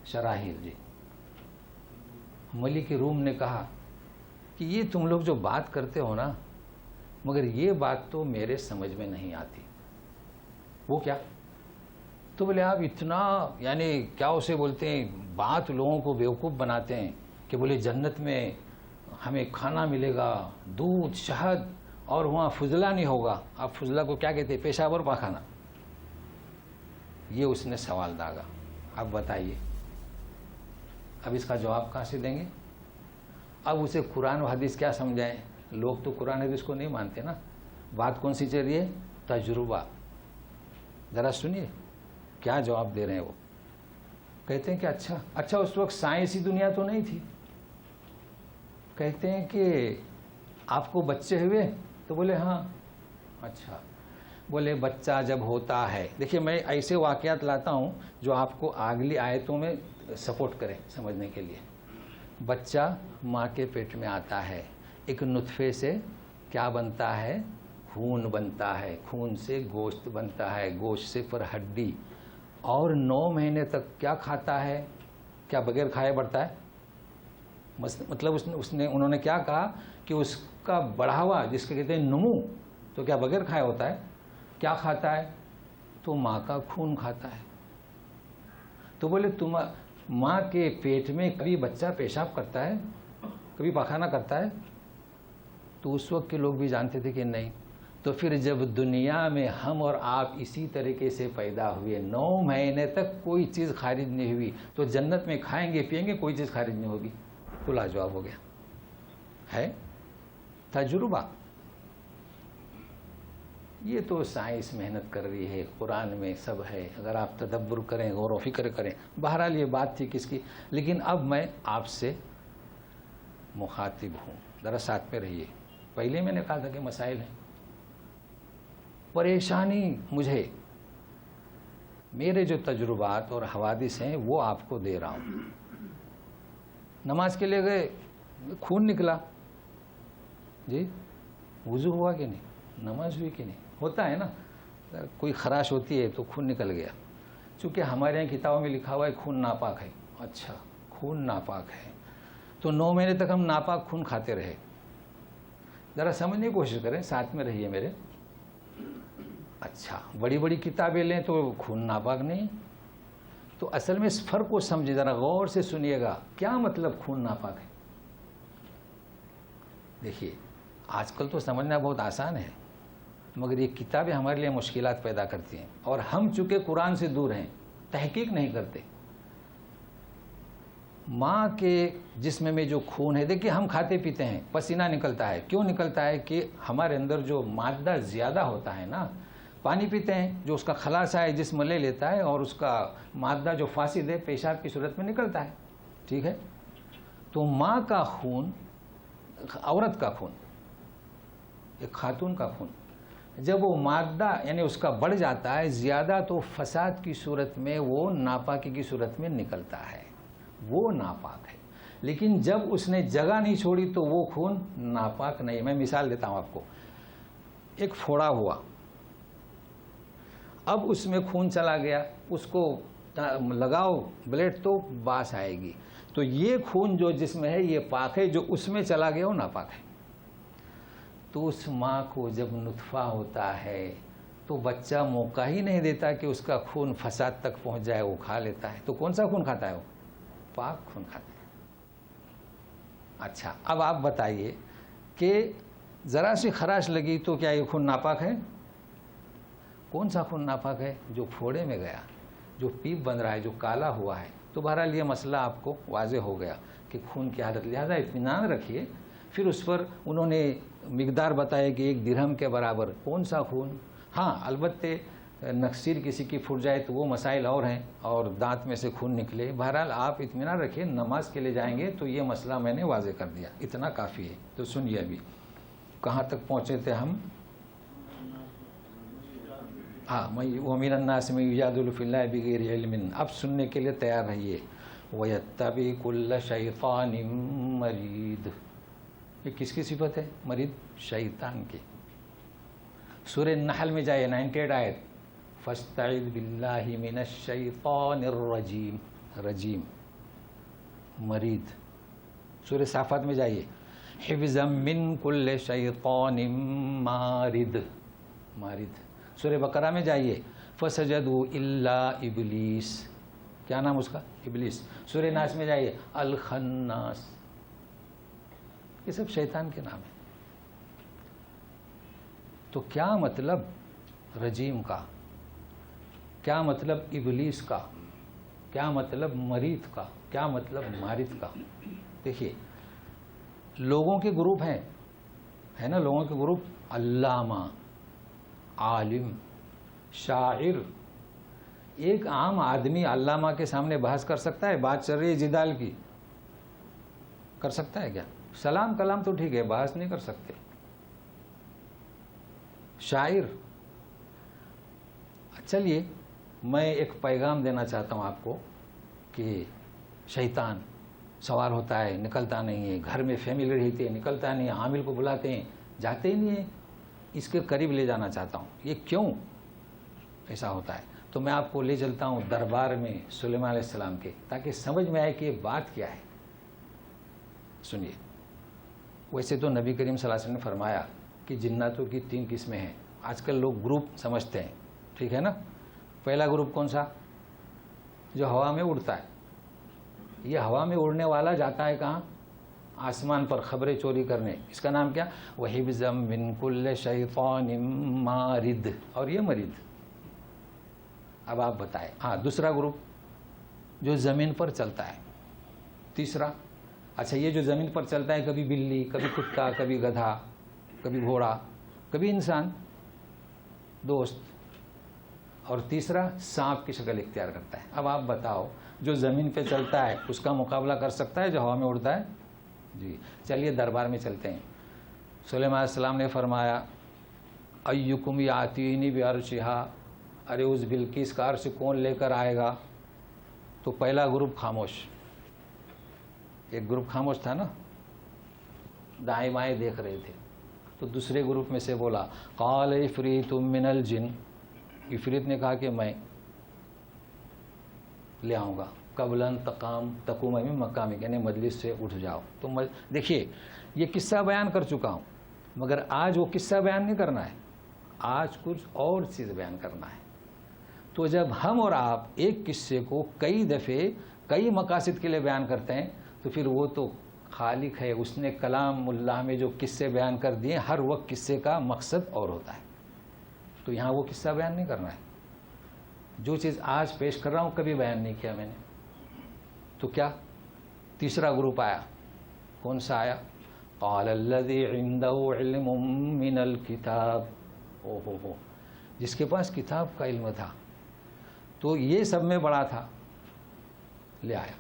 شراحیل جی۔ ملک روم نے کہا کہ یہ تم لوگ جو بات کرتے ہو نا، مگر یہ بات تو میرے سمجھ میں نہیں آتی۔ وہ کیا؟ تو بولے آپ اتنا، یعنی کیا اسے بولتے ہیں، بات لوگوں کو بیوقوف بناتے ہیں کہ بولے جنت میں ہمیں کھانا ملے گا، دودھ، شہد، اور وہاں فضلہ نہیں ہوگا۔ آپ فضلہ کو کیا کہتے ہیں؟ پیشاب اور پاخانہ۔ یہ اس نے سوال داغا۔ اب بتائیے، اب اس کا جواب کہاں سے دیں گے؟ اب اسے قرآن و حدیث کیا سمجھائیں؟ لوگ تو قرآن حدیث کو نہیں مانتے نا۔ بات کون سی چل رہی ہے؟ تجربہ۔ ذرا سنیے کیا جواب دے رہے ہیں وہ۔ کہتے ہیں کہ اچھا اس وقت سائنسی دنیا تو نہیں تھی۔ کہتے ہیں کہ آپ کو بچے ہوئے؟ تو بولے ہاں۔ اچھا، بولے بچہ جب ہوتا ہے، دیکھیے میں ایسے واقعات لاتا ہوں جو آپ کو اگلی آیتوں میں سپورٹ کریں سمجھنے کے لیے۔ بچہ ماں کے پیٹ میں آتا ہے، ایک نطفے سے کیا بنتا ہے؟ خون بنتا ہے، خون سے گوشت بنتا ہے، گوشت سے پھر ہڈی، اور 9 مہینے تک کیا کھاتا ہے؟ کیا بغیر کھائے بڑھتا ہے؟ مطلب انہوں نے کیا کہا کہ اس کا بڑھاوا جس کے کہتے ہیں نمو، تو کیا بغیر کھائے ہوتا ہے؟ کیا کھاتا ہے؟ تو ماں کا خون کھاتا ہے۔ تو بولے تم ماں کے پیٹ میں کبھی بچہ پیشاب کرتا ہے، کبھی پاخانہ کرتا ہے؟ تو اس وقت کے لوگ بھی جانتے تھے کہ نہیں۔ تو پھر جب دنیا میں ہم اور آپ اسی طریقے سے پیدا ہوئے، 9 مہینے تک کوئی چیز خارج نہیں ہوئی، تو جنت میں کھائیں گے پیئیں گے کوئی چیز خارج نہیں ہوگی؟ تو لاجواب ہو گیا۔ ہے تجربہ۔ یہ تو سائنس محنت کر رہی ہے، قرآن میں سب ہے، اگر آپ تدبر کریں، غور و فکر کریں۔ بہرحال یہ بات تھی کس کی، لیکن اب میں آپ سے مخاطب ہوں، ذرا ساتھ میں رہیے۔ پہلے میں نے کہا تھا کہ مسائل ہیں، پریشانی مجھے، میرے جو تجربات اور حوادث ہیں وہ آپ کو دے رہا ہوں۔ نماز کے لیے گئے، خون نکلا، جی وضو ہوا کہ نہیں؟ نماز ہوئی کہ نہیں؟ ہوتا ہے نا، کوئی خراش ہوتی ہے تو خون نکل گیا۔ چونکہ ہمارے یہاں کتابوں میں لکھا ہوا ہے خون ناپاک ہے۔ اچھا، خون ناپاک ہے تو 9 مہینے تک ہم ناپاک خون کھاتے رہے؟ ذرا سمجھنے کی کوشش کریں، ساتھ میں رہیے میرے۔ اچھا، بڑی بڑی کتابیں لیں تو خون ناپاک نہیں؟ تو اصل میں اس فرق کو سمجھے، ذرا غور سے سنیے گا، کیا مطلب خون ناپاک ہے؟ دیکھیے آج کل تو سمجھنا بہت آسان ہے، مگر یہ کتابیں ہمارے لیے مشکلات پیدا کرتی ہیں، اور ہم چونکہ قرآن سے دور ہیں، تحقیق نہیں کرتے۔ ماں کے جسم میں جو خون ہے، دیکھیے ہم کھاتے پیتے ہیں، پسینہ نکلتا ہے، کیوں نکلتا ہے؟ کہ ہمارے اندر جو مادہ زیادہ ہوتا ہے نا، پانی پیتے ہیں، جو اس کا خلاصہ ہے جسم لے لیتا ہے اور اس کا مادہ جو فاسد ہے پیشاب کی صورت میں نکلتا ہے، ٹھیک ہے؟ تو ماں کا خون، عورت کا خون، ایک خاتون کا خون، جب وہ مادہ یعنی اس کا بڑھ جاتا ہے زیادہ تو فساد کی صورت میں، وہ ناپاکی کی صورت میں نکلتا ہے، وہ ناپاک ہے۔ لیکن جب اس نے جگہ نہیں چھوڑی تو وہ خون ناپاک نہیں۔ میں مثال دیتا ہوں آپ کو، ایک پھوڑا ہوا، اب اس میں خون چلا گیا، اس کو لگاؤ بلیڈ تو باس آئے گی، تو یہ خون جو جسم ہے یہ پاک ہے، جو اس میں چلا گیا وہ ناپاک ہے۔ تو اس ماں کو جب نطفہ ہوتا ہے تو بچہ موقع ہی نہیں دیتا کہ اس کا خون فساد تک پہنچ جائے، وہ کھا لیتا ہے۔ تو کون سا خون کھاتا ہے؟ وہ پاک خون کھاتا ہے۔ اچھا، اب آپ بتائیے کہ ذرا سی خراش لگی تو کیا یہ خون ناپاک ہے؟ کون سا خون ناپاک ہے؟ جو پھوڑے میں گیا، جو پیپ بن رہا ہے، جو کالا ہوا ہے۔ تو بہرحال یہ مسئلہ آپ کو واضح ہو گیا کہ خون کی حالت، لہذا اطمینان رکھیے۔ پھر اس پر انہوں نے مقدار بتایا کہ 1 درہم کے برابر کون سا خون۔ ہاں البتہ نکسیر کسی کی پھٹ جائے تو وہ مسائل اور ہیں، اور دانت میں سے خون نکلے۔ بہرحال آپ اطمینان رکھیے، نماز کے لیے جائیں گے تو یہ مسئلہ میں نے واضح کر دیا، اتنا کافی ہے۔ تو سنیے ابھی کہاں تک پہنچے تھے ہم؟ ہاں، وَمِنَ النَّاسِ مَن يُجَادِلُ فِي اللَّهِ بِغَيْرِ عِلْمٍ۔ اب سننے کے لیے تیار رہیے۔ وَيَتَّبِعُ كُلَّ شَيْطَانٍ مَرِيدٍ۔ یہ کس کی صفت ہے؟ مرید، شیطان کی۔ سورہ نحل میں جائے 98 آیت، فَاسْتَعِذْ بِاللَّهِ مِنَ الشَّيْطَانِ الرَّجِيمِ، رجیم، مرید۔ سورہ صافات میں جائیے، حِفْظًا مِّن كُلِّ شَيْطَانٍ مَارِدٍ، مارد۔ سورہ بقرہ میں جائیے، فَسَجَدُوا إِلَّا إِبْلِيسَ، کیا نام اس کا؟ ابلیس۔ سورہ ناس میں جائیے، الخناس۔ یہ سب شیطان کے نام ہیں۔ تو کیا مطلب رجیم کا؟ کیا مطلب ابلیس کا؟ کیا مطلب مرید کا؟ کیا مطلب مارد کا؟ دیکھیے، لوگوں کے گروپ ہیں، ہے نا، لوگوں کے گروپ، علامہ، عالم، شاعر۔ ایک عام آدمی علامہ کے سامنے بحث کر سکتا ہے؟ بات چل رہی ہے جدال کی، کر سکتا ہے کیا؟ سلام کلام تو ٹھیک ہے، بحث نہیں کر سکتے۔ شاعر۔ چلیے میں ایک پیغام دینا چاہتا ہوں آپ کو کہ شیطان سوار ہوتا ہے، نکلتا نہیں ہے، گھر میں فیملی رہتی ہے، نکلتا نہیں ہے، عامل کو بلاتے ہیں، جاتے ہی نہیں ہے۔ اس کے قریب لے جانا چاہتا ہوں، یہ کیوں ایسا ہوتا ہے؟ تو میں آپ کو لے چلتا ہوں دربار میں سلیمان علیہ السلام کے، تاکہ سمجھ میں آئے کہ یہ بات کیا ہے۔ سنیے، ویسے تو نبی کریم صلی اللہ علیہ وسلم نے فرمایا کہ جناتوں کی 3 قسمیں ہیں۔ آج کل لوگ گروپ سمجھتے ہیں، ٹھیک ہے نا؟ پہلا گروپ کون سا؟ جو ہوا میں اڑتا ہے۔ یہ ہوا میں اڑنے والا جاتا ہے کہاں؟ آسمان پر خبریں چوری کرنے۔ اس کا نام کیا؟ وَحِفْظًا مِّن كُلِّ شَيْطَانٍ مَارِدٍ، اور یہ مرید۔ اب آپ بتائیں۔ ہاں، دوسرا گروپ جو زمین پر چلتا ہے۔ تیسرا، اچھا یہ جو زمین پر چلتا ہے، کبھی بلی، کبھی کتا، کبھی گدھا، کبھی گھوڑا، کبھی انسان، دوست۔ اور تیسرا سانپ کی شکل اختیار کرتا ہے۔ اب آپ بتاؤ، جو زمین پہ چلتا ہے اس کا مقابلہ کر سکتا ہے جو ہوا میں اڑتا ہے؟ جی۔ چلیے دربار میں چلتے ہیں۔ سلیمان علیہ السلام نے فرمایا، ایکم یاتینی بعرشہا، ارے اس بلقیس کا عرش کون لے کر آئے گا؟ تو پہلا گروپ خاموش، ایک گروپ خاموش تھا نا، دائیں بائیں دیکھ رہے تھے۔ تو دوسرے گروپ میں سے بولا، قال عفریت من الجن، عفریت نے کہا کہ میں لے آؤں گا، قبل ان تقوم من مقامک، یعنی مجلس سے اٹھ جاؤ۔ تو دیکھیے، یہ قصہ بیان کر چکا ہوں، مگر آج وہ قصہ بیان نہیں کرنا ہے، آج کچھ اور چیز بیان کرنا ہے۔ تو جب ہم اور آپ ایک قصے کو کئی دفعے کئی مقاصد کے لیے بیان کرتے ہیں تو پھر وہ تو خالق ہے، اس نے کلام اللہ میں جو قصے بیان کر دیے، ہر وقت قصے کا مقصد اور ہوتا ہے۔ تو یہاں وہ قصہ بیان نہیں کرنا ہے۔ جو چیز آج پیش کر رہا ہوں کبھی بیان نہیں کیا میں نے۔ تو کیا تیسرا گروپ آیا، کون سا آیا؟ قال الذی عنده علم من الکتاب، او ہو، جس کے پاس کتاب کا علم تھا، تو یہ سب میں بڑا تھا، لے آیا۔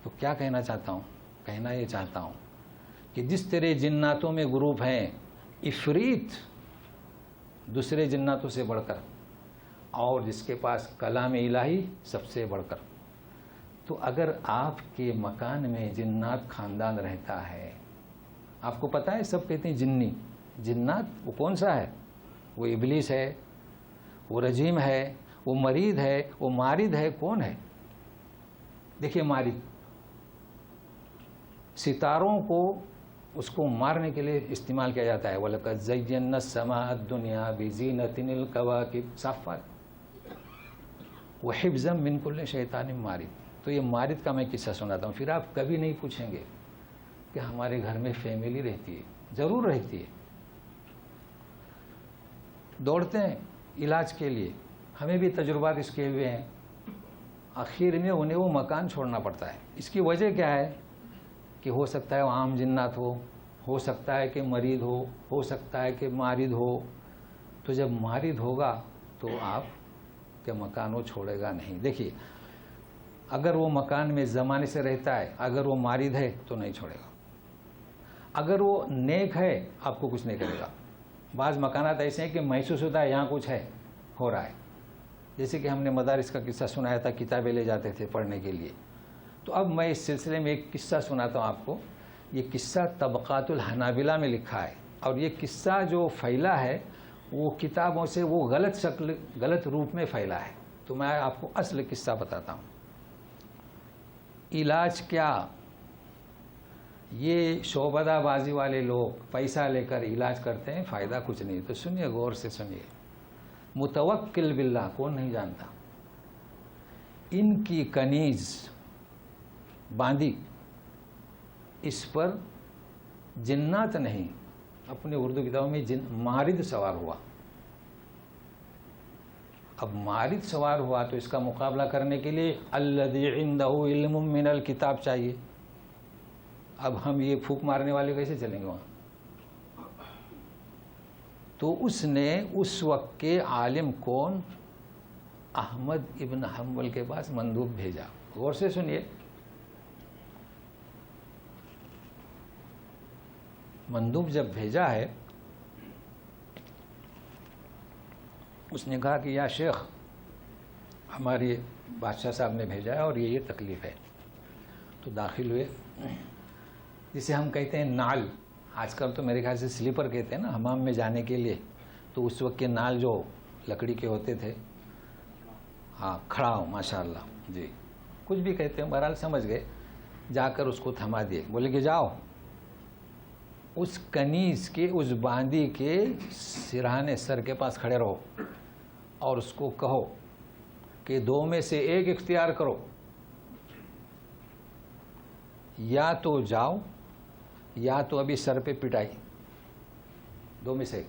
تو کیا کہنا چاہتا ہوں؟ کہنا یہ چاہتا ہوں کہ جس طرح جناتوں میں گروپ ہیں عفریت دوسرے جناتوں سے بڑھ کر، اور جس کے پاس کلام الہی سب سے بڑھ کر، تو اگر آپ کے مکان میں جنات خاندان رہتا ہے، آپ کو پتہ ہے سب کہتے ہیں جنی، جنات وہ کون سا ہے؟ وہ ابلیس ہے، وہ رجیم ہے، وہ مرید ہے، وہ مارد ہے، کون ہے؟ دیکھیے مارد ستاروں کو اس کو مارنے کے لیے استعمال کیا جاتا ہے، وَلَقَدْ زَيَّنَّا السَّمَاءَ الدُّنْيَا بِزِينَةٍ الْكَوَاكِبِ صافات وَحِفْظًا مِّن كُلِّ شَيْطَانٍ مَارِد۔ تو یہ مارد کا میں قصہ سناتا ہوں، پھر آپ کبھی نہیں پوچھیں گے کہ ہمارے گھر میں فیملی رہتی ہے، ضرور رہتی ہے، دوڑتے ہیں علاج کے لیے، ہمیں بھی تجربات اس کے ہوئے ہیں، آخر میں انہیں وہ مکان چھوڑنا پڑتا ہے۔ اس کی وجہ کیا ہے؟ کہ ہو سکتا ہے وہ عام جنات ہو سکتا ہے کہ مرید ہو سکتا ہے کہ مارد ہو۔ تو جب مارد ہوگا تو آپ کے مکان وہ چھوڑے گا نہیں۔ دیکھیے اگر وہ مکان میں زمانے سے رہتا ہے، اگر وہ مارد ہے تو نہیں چھوڑے گا، اگر وہ نیک ہے آپ کو کچھ نہیں کرے گا۔ بعض مکانات ایسے ہیں کہ محسوس ہوتا ہے یہاں کچھ ہے، ہو رہا ہے، جیسے کہ ہم نے مدارس کا قصہ سنایا تھا، کتابیں لے جاتے تھے پڑھنے کے لیے۔ تو اب میں اس سلسلے میں ایک قصہ سناتا ہوں آپ کو۔ یہ قصہ طبقات الحنابلہ میں لکھا ہے، اور یہ قصہ جو پھیلا ہے وہ کتابوں سے وہ غلط روپ میں پھیلا ہے۔ تو میں آپ کو اصل قصہ بتاتا ہوں۔ علاج کیا؟ یہ شعبدہ بازی والے لوگ پیسہ لے کر علاج کرتے ہیں، فائدہ کچھ نہیں۔ تو سنیے، غور سے سنیے۔ متوکل باللہ کون نہیں جانتا؟ ان کی کنیز باندھی، اس پر جنات نہیں، اپنے اردو کتابوں میں مارد سوار ہوا۔ اب مارد سوار ہوا تو اس کا مقابلہ کرنے کے لیے الذی عنده علم من الکتاب چاہیے۔ اب ہم یہ پھونک مارنے والے کیسے چلیں گے وہاں؟ تو اس نے اس وقت کے عالم کون؟ احمد ابن حنبل کے پاس مندوب بھیجا۔ غور سے سنیے، مندوب جب بھیجا ہے، اس نے کہا کہ یا شیخ ہمارے بادشاہ صاحب نے بھیجا ہے اور یہ تکلیف ہے۔ تو داخل ہوئے، جسے ہم کہتے ہیں نال، آج کل تو میرے خیال سے سلیپر کہتے ہیں نا حمام میں جانے کے لیے، تو اس وقت کے نال جو لکڑی کے ہوتے تھے، ہاں کھڑاؤ، ماشاءاللہ جی کچھ بھی کہتے ہیں، بہرحال سمجھ گئے۔ جا کر اس کو تھما دیے، بولے کہ جاؤ اس کنیز کے، اس باندی کے سرہانے سر کے پاس کھڑے رہو اور اس کو کہو کہ دو میں سے ایک اختیار کرو، یا تو جاؤ یا تو ابھی سر پہ پٹائی، دو میں سے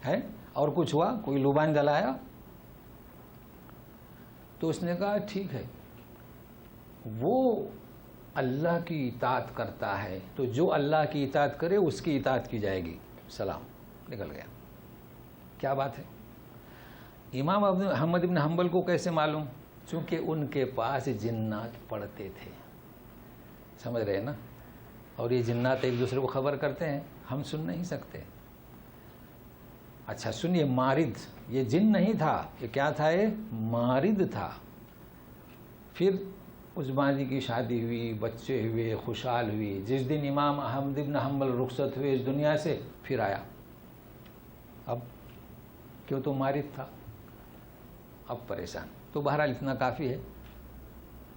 ہے۔ اور کچھ ہوا؟ کوئی لبان جلایا؟ تو اس نے کہا ٹھیک ہے، وہ اللہ کی اطاعت کرتا ہے تو جو اللہ کی اطاعت کرے اس کی اطاعت کی جائے گی۔ سلام، نکل گیا۔ کیا بات ہے؟ امام احمد بن حنبل کو کیسے معلوم؟ چونکہ ان کے پاس جنات پڑھتے تھے، سمجھ رہے ہیں نا؟ اور یہ جنات ایک دوسرے کو خبر کرتے ہیں، ہم سن نہیں سکتے۔ اچھا سنیے، مارد یہ جن نہیں تھا، یہ کیا تھا؟ یہ مارد تھا۔ پھر اس باندی کی شادی ہوئی، بچے ہوئے، خوشحال ہوئی۔ جس دن امام احمد بن حنبل رخصت ہوئے اس دنیا سے، پھر آیا۔ اب کیوں؟ تو مارد تھا، اب پریشان۔ تو بہرحال اتنا کافی ہے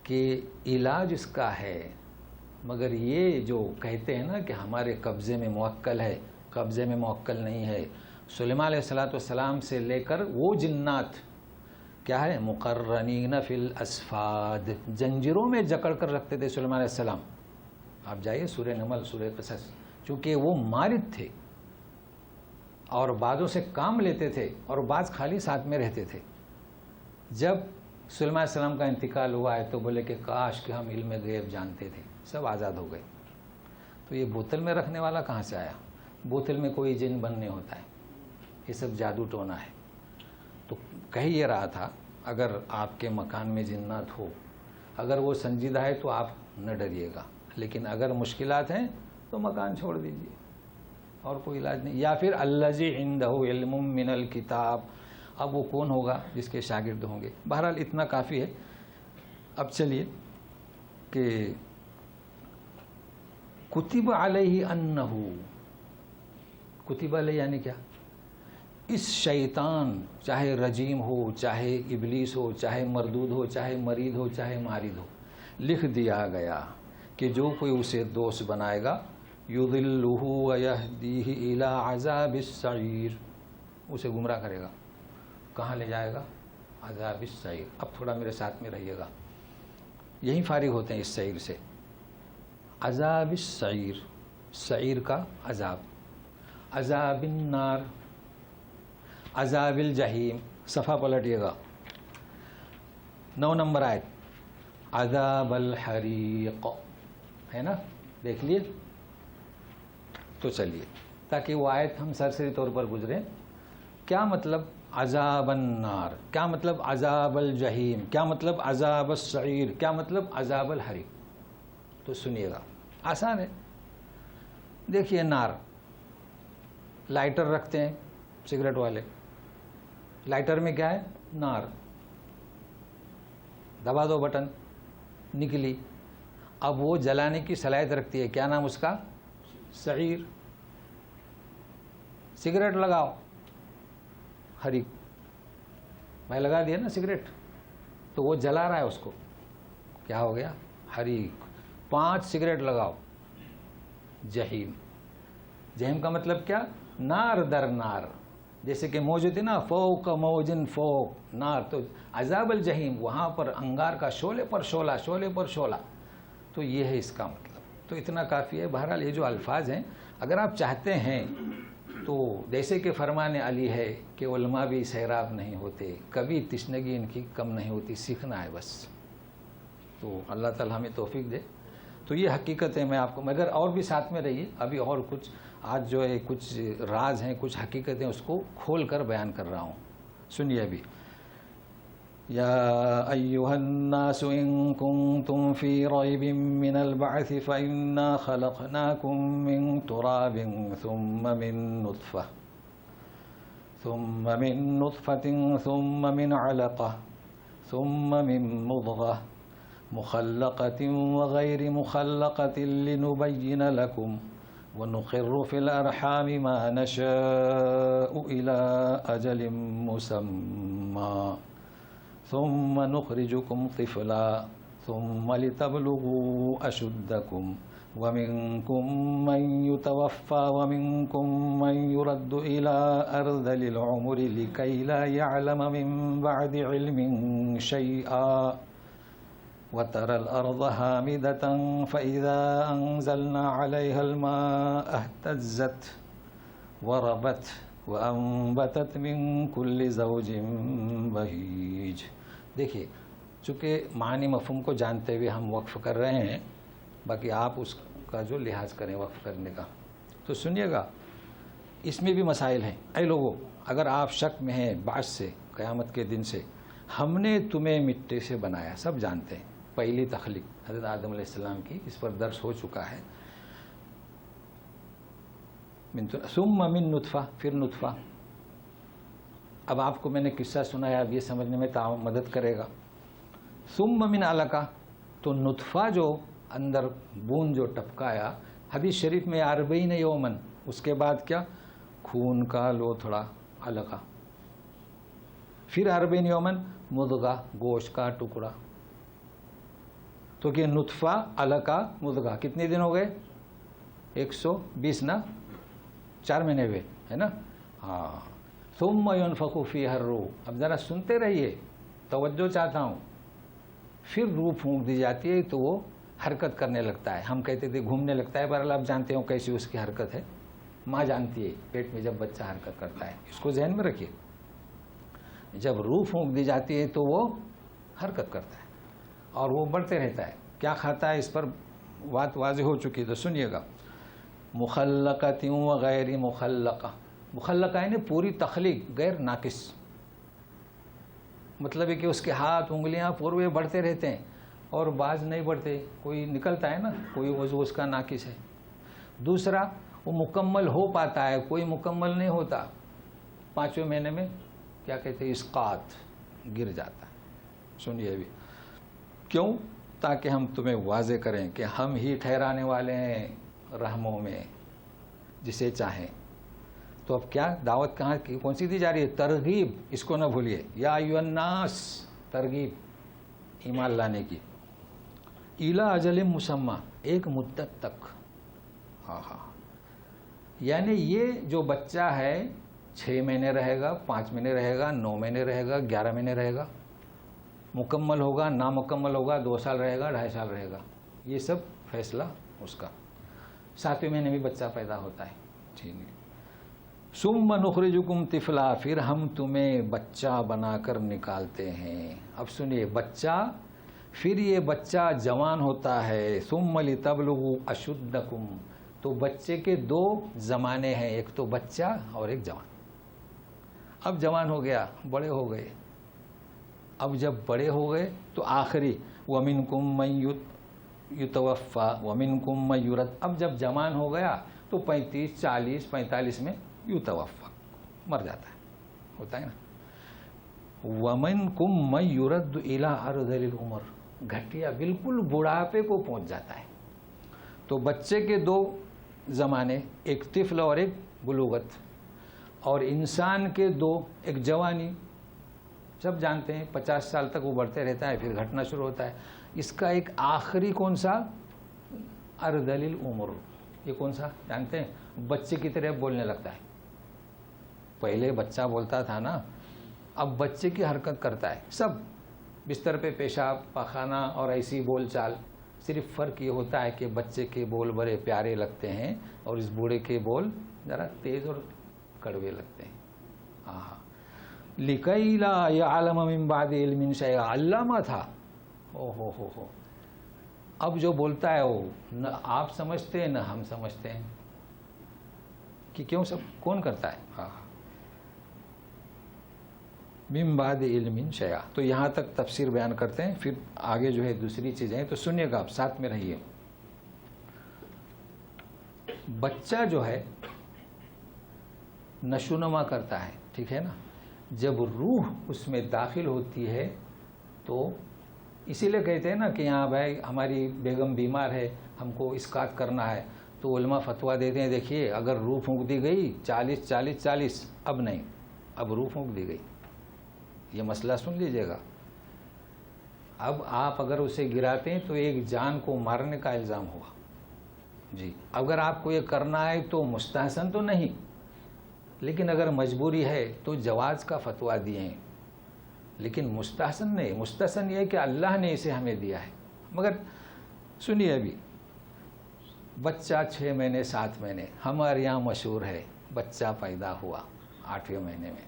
کہ علاج اس کا ہے، مگر یہ جو کہتے ہیں نا کہ ہمارے قبضے میں موکل ہے، قبضے میں موکل نہیں ہے۔ سلیمان علیہ السلام سے لے کر وہ جنات کیا ہے؟ مقرنین فی الاسفاد، زنجیروں میں جکڑ کر رکھتے تھے سلیمان علیہ السلام۔ آپ جائیے سورہ نمل، سورہ قصص، چونکہ وہ مارد تھے اور بعضوں سے کام لیتے تھے اور بعض خالی ساتھ میں رہتے تھے۔ جب سلیمان علیہ السلام کا انتقال ہوا ہے تو بولے کہ کاش کہ ہم علم غیب جانتے تھے، سب آزاد ہو گئے۔ تو یہ بوتل میں رکھنے والا کہاں سے آیا؟ بوتل میں کوئی جن بند نہیں ہوتا ہے، یہ سب جادو ٹونا ہے۔ تو کہہ یہ رہا تھا اگر آپ کے مکان میں جنات ہو، اگر وہ سنجیدہ ہے تو آپ نہ ڈریے گا، لیکن اگر مشکلات ہیں تو مکان چھوڑ دیجیے، اور کوئی علاج نہیں۔ یا پھر الذی عندہ علم من الکتاب، اب وہ کون ہوگا؟ جس کے شاگرد ہوں گے۔ بہرحال اتنا کافی ہے۔ اب چلیے کہ کتب علیہ انہ، کتب علیہ یعنی کیا؟ اس شیطان، چاہے رجیم ہو، چاہے ابلیس ہو، چاہے مردود ہو، چاہے مرید ہو، چاہے مارد ہو، لکھ دیا گیا کہ جو کوئی اسے دوست بنائے گا، یضلہ ویہدیہ الی عذاب السعیر، اسے گمراہ کرے گا، کہاں لے جائے گا؟ عذاب السعیر۔ اب تھوڑا میرے ساتھ میں رہیے گا، یہیں فارغ ہوتے ہیں اس سعیر سے۔ عذاب السعیر، سعیر کا عذاب، عذاب النار، عذاب الجحیم۔ صفحہ پلٹیے گا، 9 نمبر آیت، عذاب الحریق، ہے نا؟ دیکھ لیے؟ تو چلیے، تاکہ وہ آیت ہم سرسری طور پر گزریں۔ کیا مطلب عذاب النار؟ کیا مطلب عذاب الجحیم؟ کیا مطلب عذاب السعیر؟ کیا مطلب عذاب الحریق؟ تو سنیے گا، آسان ہے۔ دیکھیے، نار، لائٹر رکھتے ہیں سگریٹ والے، لائٹر میں کیا ہے؟ نار، دبا دو بٹن، نکلی۔ اب وہ جلانے کی صلاحیت رکھتی ہے، کیا نام اس کا؟ سعیر۔ سگریٹ لگاؤ، حریق، میں لگا دیا نا سگریٹ، تو وہ جلا رہا ہے اس کو، کیا ہو گیا؟ حریق۔ 5 سگریٹ لگاؤ، جہیم۔ جہیم کا مطلب کیا؟ نار در نار، جیسے کہ موج ہوتی نا، فوق موجن فوق نار، تو عذاب الجحیم، وہاں پر انگار کا شعلے پر شعلہ، شعلے پر شعلہ، تو یہ ہے اس کا مطلب۔ تو اتنا کافی ہے۔ بہرحال یہ جو الفاظ ہیں، اگر آپ چاہتے ہیں تو جیسے کہ فرمان علی ہے کہ علماء بھی سیراب نہیں ہوتے، کبھی تشنگی ان کی کم نہیں ہوتی، سیکھنا ہے بس۔ تو اللہ تعالیٰ ہمیں توفیق دے۔ تو یہ حقیقت ہے، میں آپ کو، مگر اور بھی ساتھ میں رہیے، ابھی اور کچھ آج جو ہے کچھ راز ہیں، کچھ حقیقتیں، اس کو کھول کر بیان کر رہا ہوں، سنیے ابھی۔ یا ایھا الناس ان کنتم فی ریب من البعث فانا خلقناکم من تراب ثم من نطفة ثم من علقة ثم من مضغة مخلقة وغير مخلقة لنبين لكم ونقر في الأرحام ما نشاء إلى أجل مسمى ثم نخرجكم طفلا ثم لتبلغوا أشدكم ومنكم من يتوفى ومنكم من يرد إلى أرذل العمر لكي لا يعلم من بعد علم شيئا وترى الأرض هامدة فإذا أنزلنا عليها الماء اهتزت وربت وأنبتت من كل زوج بهيج۔ دیکھیے، چونکہ معنی مفہوم کو جانتے ہوئے ہم وقف کر رہے ہیں، باقی آپ اس کا جو لحاظ کریں وقف کرنے کا، تو سنیے گا، اس میں بھی مسائل ہیں۔ اے لوگو، اگر آپ شک میں ہیں بعث سے، قیامت کے دن سے، ہم نے تمہیں مٹی سے بنایا، سب جانتے ہیں، پہلی تخلیق حضرت آدم علیہ السلام کی، اس پر درس ہو چکا ہے۔ ثم من نطفہ، پھر نطفہ۔ اب آپ کو میں نے قصہ سنایا، اب یہ سمجھنے میں مدد کرے گا۔ ثم من علقہ، تو نطفہ جو اندر بون جو ٹپکایا، حدیث شریف میں 40 یومن، اس کے بعد کیا؟ خون کا لوتھڑا، علقہ، پھر 40 یومن مضغہ، گوشت کا ٹکڑا۔ تو کہ نطفہ، علقہ، مضغہ، کتنے دن ہو گئے؟ 120 نا، 4 مہینے ہوئے، ہے نا؟ ہاں۔ ثم ينفخ فيها الروح، اب ذرا سنتے رہیے، توجہ چاہتا ہوں۔ پھر روح پھونک دی جاتی ہے تو وہ حرکت کرنے لگتا ہے، ہم کہتے تھے گھومنے لگتا ہے، بہرحال آپ جانتے ہو کیسی اس کی حرکت ہے، ماں جانتی ہے پیٹ میں جب بچہ حرکت کرتا ہے، اس کو ذہن میں رکھیے۔ جب روح پھونک دی جاتی ہے تو وہ حرکت کرتا ہے اور وہ بڑھتے رہتا ہے۔ کیا کھاتا ہے، اس پر بات واضح ہو چکی، تو سنیے گا۔ مخلقۃ وغیر مخلقہ، مخلقہ یعنی پوری تخلیق غیر ناقص، مطلب ہے کہ اس کے ہاتھ انگلیاں پورے بڑھتے رہتے ہیں اور بعض نہیں بڑھتے، کوئی نکلتا ہے نا، کوئی عضو اس کا ناقص ہے۔ دوسرا وہ مکمل ہو پاتا ہے، کوئی مکمل نہیں ہوتا، 5ویں مہینے میں کیا کہتے ہیں اسقاط، گر جاتا ہے۔ سنیے بھی کیوں؟ تاکہ ہم تمہیں واضح کریں کہ ہم ہی ٹھہرانے والے ہیں رحموں میں جسے چاہیں۔ تو اب کیا دعوت کہاں کی کون سی دی جا رہی ہے؟ ترغیب، اس کو نہ بھولیے، یا ایھا الناس، ترغیب ایمان لانے کی، الی اجل مسمی، ایک مدت تک۔ ہاں یعنی یہ جو بچہ ہے 6 مہینے رہے گا، 5 مہینے رہے گا، 9 مہینے رہے گا، 11 مہینے رہے گا، مکمل ہوگا، نامکمل ہوگا، 2 سال رہے گا، 2.5 سال رہے گا، یہ سب فیصلہ اس کا۔ 7ویں مہینے میں بچہ پیدا ہوتا ہے، ٹھیک ہے۔ ثم نخرجکم طفلا، پھر ہم تمہیں بچہ بنا کر نکالتے ہیں۔ اب سنیے، بچہ، پھر یہ بچہ جوان ہوتا ہے، ثم لتبلغوا اشدکم، تو بچے کے 2 زمانے ہیں، ایک تو بچہ اور ایک جوان۔ اب جوان ہو گیا، بڑے ہو گئے، اب جب بڑے ہو گئے تو آخری وَمِنْكُمْ مَنْ يُتَوَفَّى وَمِنْكُمْ مَنْ يُرَدُ، اب جب جوان ہو گیا تو 35، 40، 45 میں یتوفا، مر جاتا ہے، ہوتا ہے نا۔ وَمِنْكُمْ مَنْ يُرَدُّ إِلَىٰ أَرْذَلِ الْعُمُرِ، گھٹیا بالکل بڑھاپے کو پہنچ جاتا ہے۔ تو بچے کے 2 زمانے، ایک طفل اور ایک بلوغت، اور انسان کے 2، ایک جوانی، سب جانتے ہیں 50 سال تک وہ بڑھتے رہتا ہے، پھر گھٹنا شروع ہوتا ہے۔ اس کا ایک آخری کون سا؟ ارذل العمر، یہ کون سا جانتے ہیں؟ بچے کی طرح بولنے لگتا ہے۔ پہلے بچہ بولتا تھا نا، اب بچے کی حرکت کرتا ہے، سب بستر پہ پیشاب، پاخانہ اور ایسی بول چال۔ صرف فرق یہ ہوتا ہے کہ بچے کے بول بڑے پیارے لگتے ہیں اور اس بوڑھے کے بول ذرا تیز اور کڑوے لگتے ہیں۔ لِكَيْ لَا يَعْلَمَ مِن بَعْدِ عِلْمٍ شَيْئًا، علامہ تھا، ہو اب جو بولتا ہے وہ نہ آپ سمجھتے ہیں نہ ہم سمجھتے ہیں کہ کیوں، سب کون کرتا ہے؟ من بعد علم شیئا۔ تو یہاں تک تفسیر بیان کرتے ہیں، پھر آگے جو ہے دوسری چیزیں ہیں، تو سنیے گا آپ، ساتھ میں رہیے۔ بچہ جو ہے نشوونما کرتا ہے، ٹھیک ہے نا، جب روح اس میں داخل ہوتی ہے تو اسی لیے کہتے ہیں نا کہ یہاں بھائی ہماری بیگم بیمار ہے، ہم کو اسقاط کرنا ہے، تو علماء فتویٰ دیتے ہیں، دیکھیے اگر روح پھونک دی گئی 40، اب نہیں، اب روح پھونک دی گئی، یہ مسئلہ سن لیجئے گا۔ اب آپ اگر اسے گراتے ہیں تو ایک جان کو مارنے کا الزام ہوا جی۔ اگر آپ کو یہ کرنا ہے تو مستحسن تو نہیں، لیکن اگر مجبوری ہے تو جواز کا فتویٰ دیے ہیں، لیکن مستحسن نہیں۔ مستحسن یہ ہے کہ اللہ نے اسے ہمیں دیا ہے۔ مگر سنیے، ابھی بچہ 6 مہینے 7 مہینے ہمارے یہاں مشہور ہے، بچہ پیدا ہوا 8ویں مہینے میں،